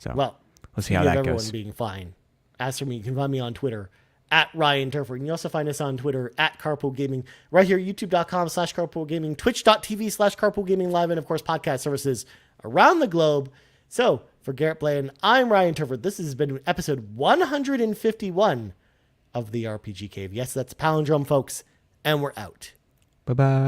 So, well, let's see how that goes. Everyone being fine. As for me, you can find me on Twitter at Ryan Turford. And you also find us on Twitter at Carpool Gaming. Right here, youtube.com/Carpool Gaming, twitch.tv/Carpool Gaming Live, and of course, podcast services around the globe. So, for Garrett Bland, I'm Ryan Turford. This has been episode 151 of the RPG Cave. Yes, that's palindrome, folks. And we're out. Bye-bye.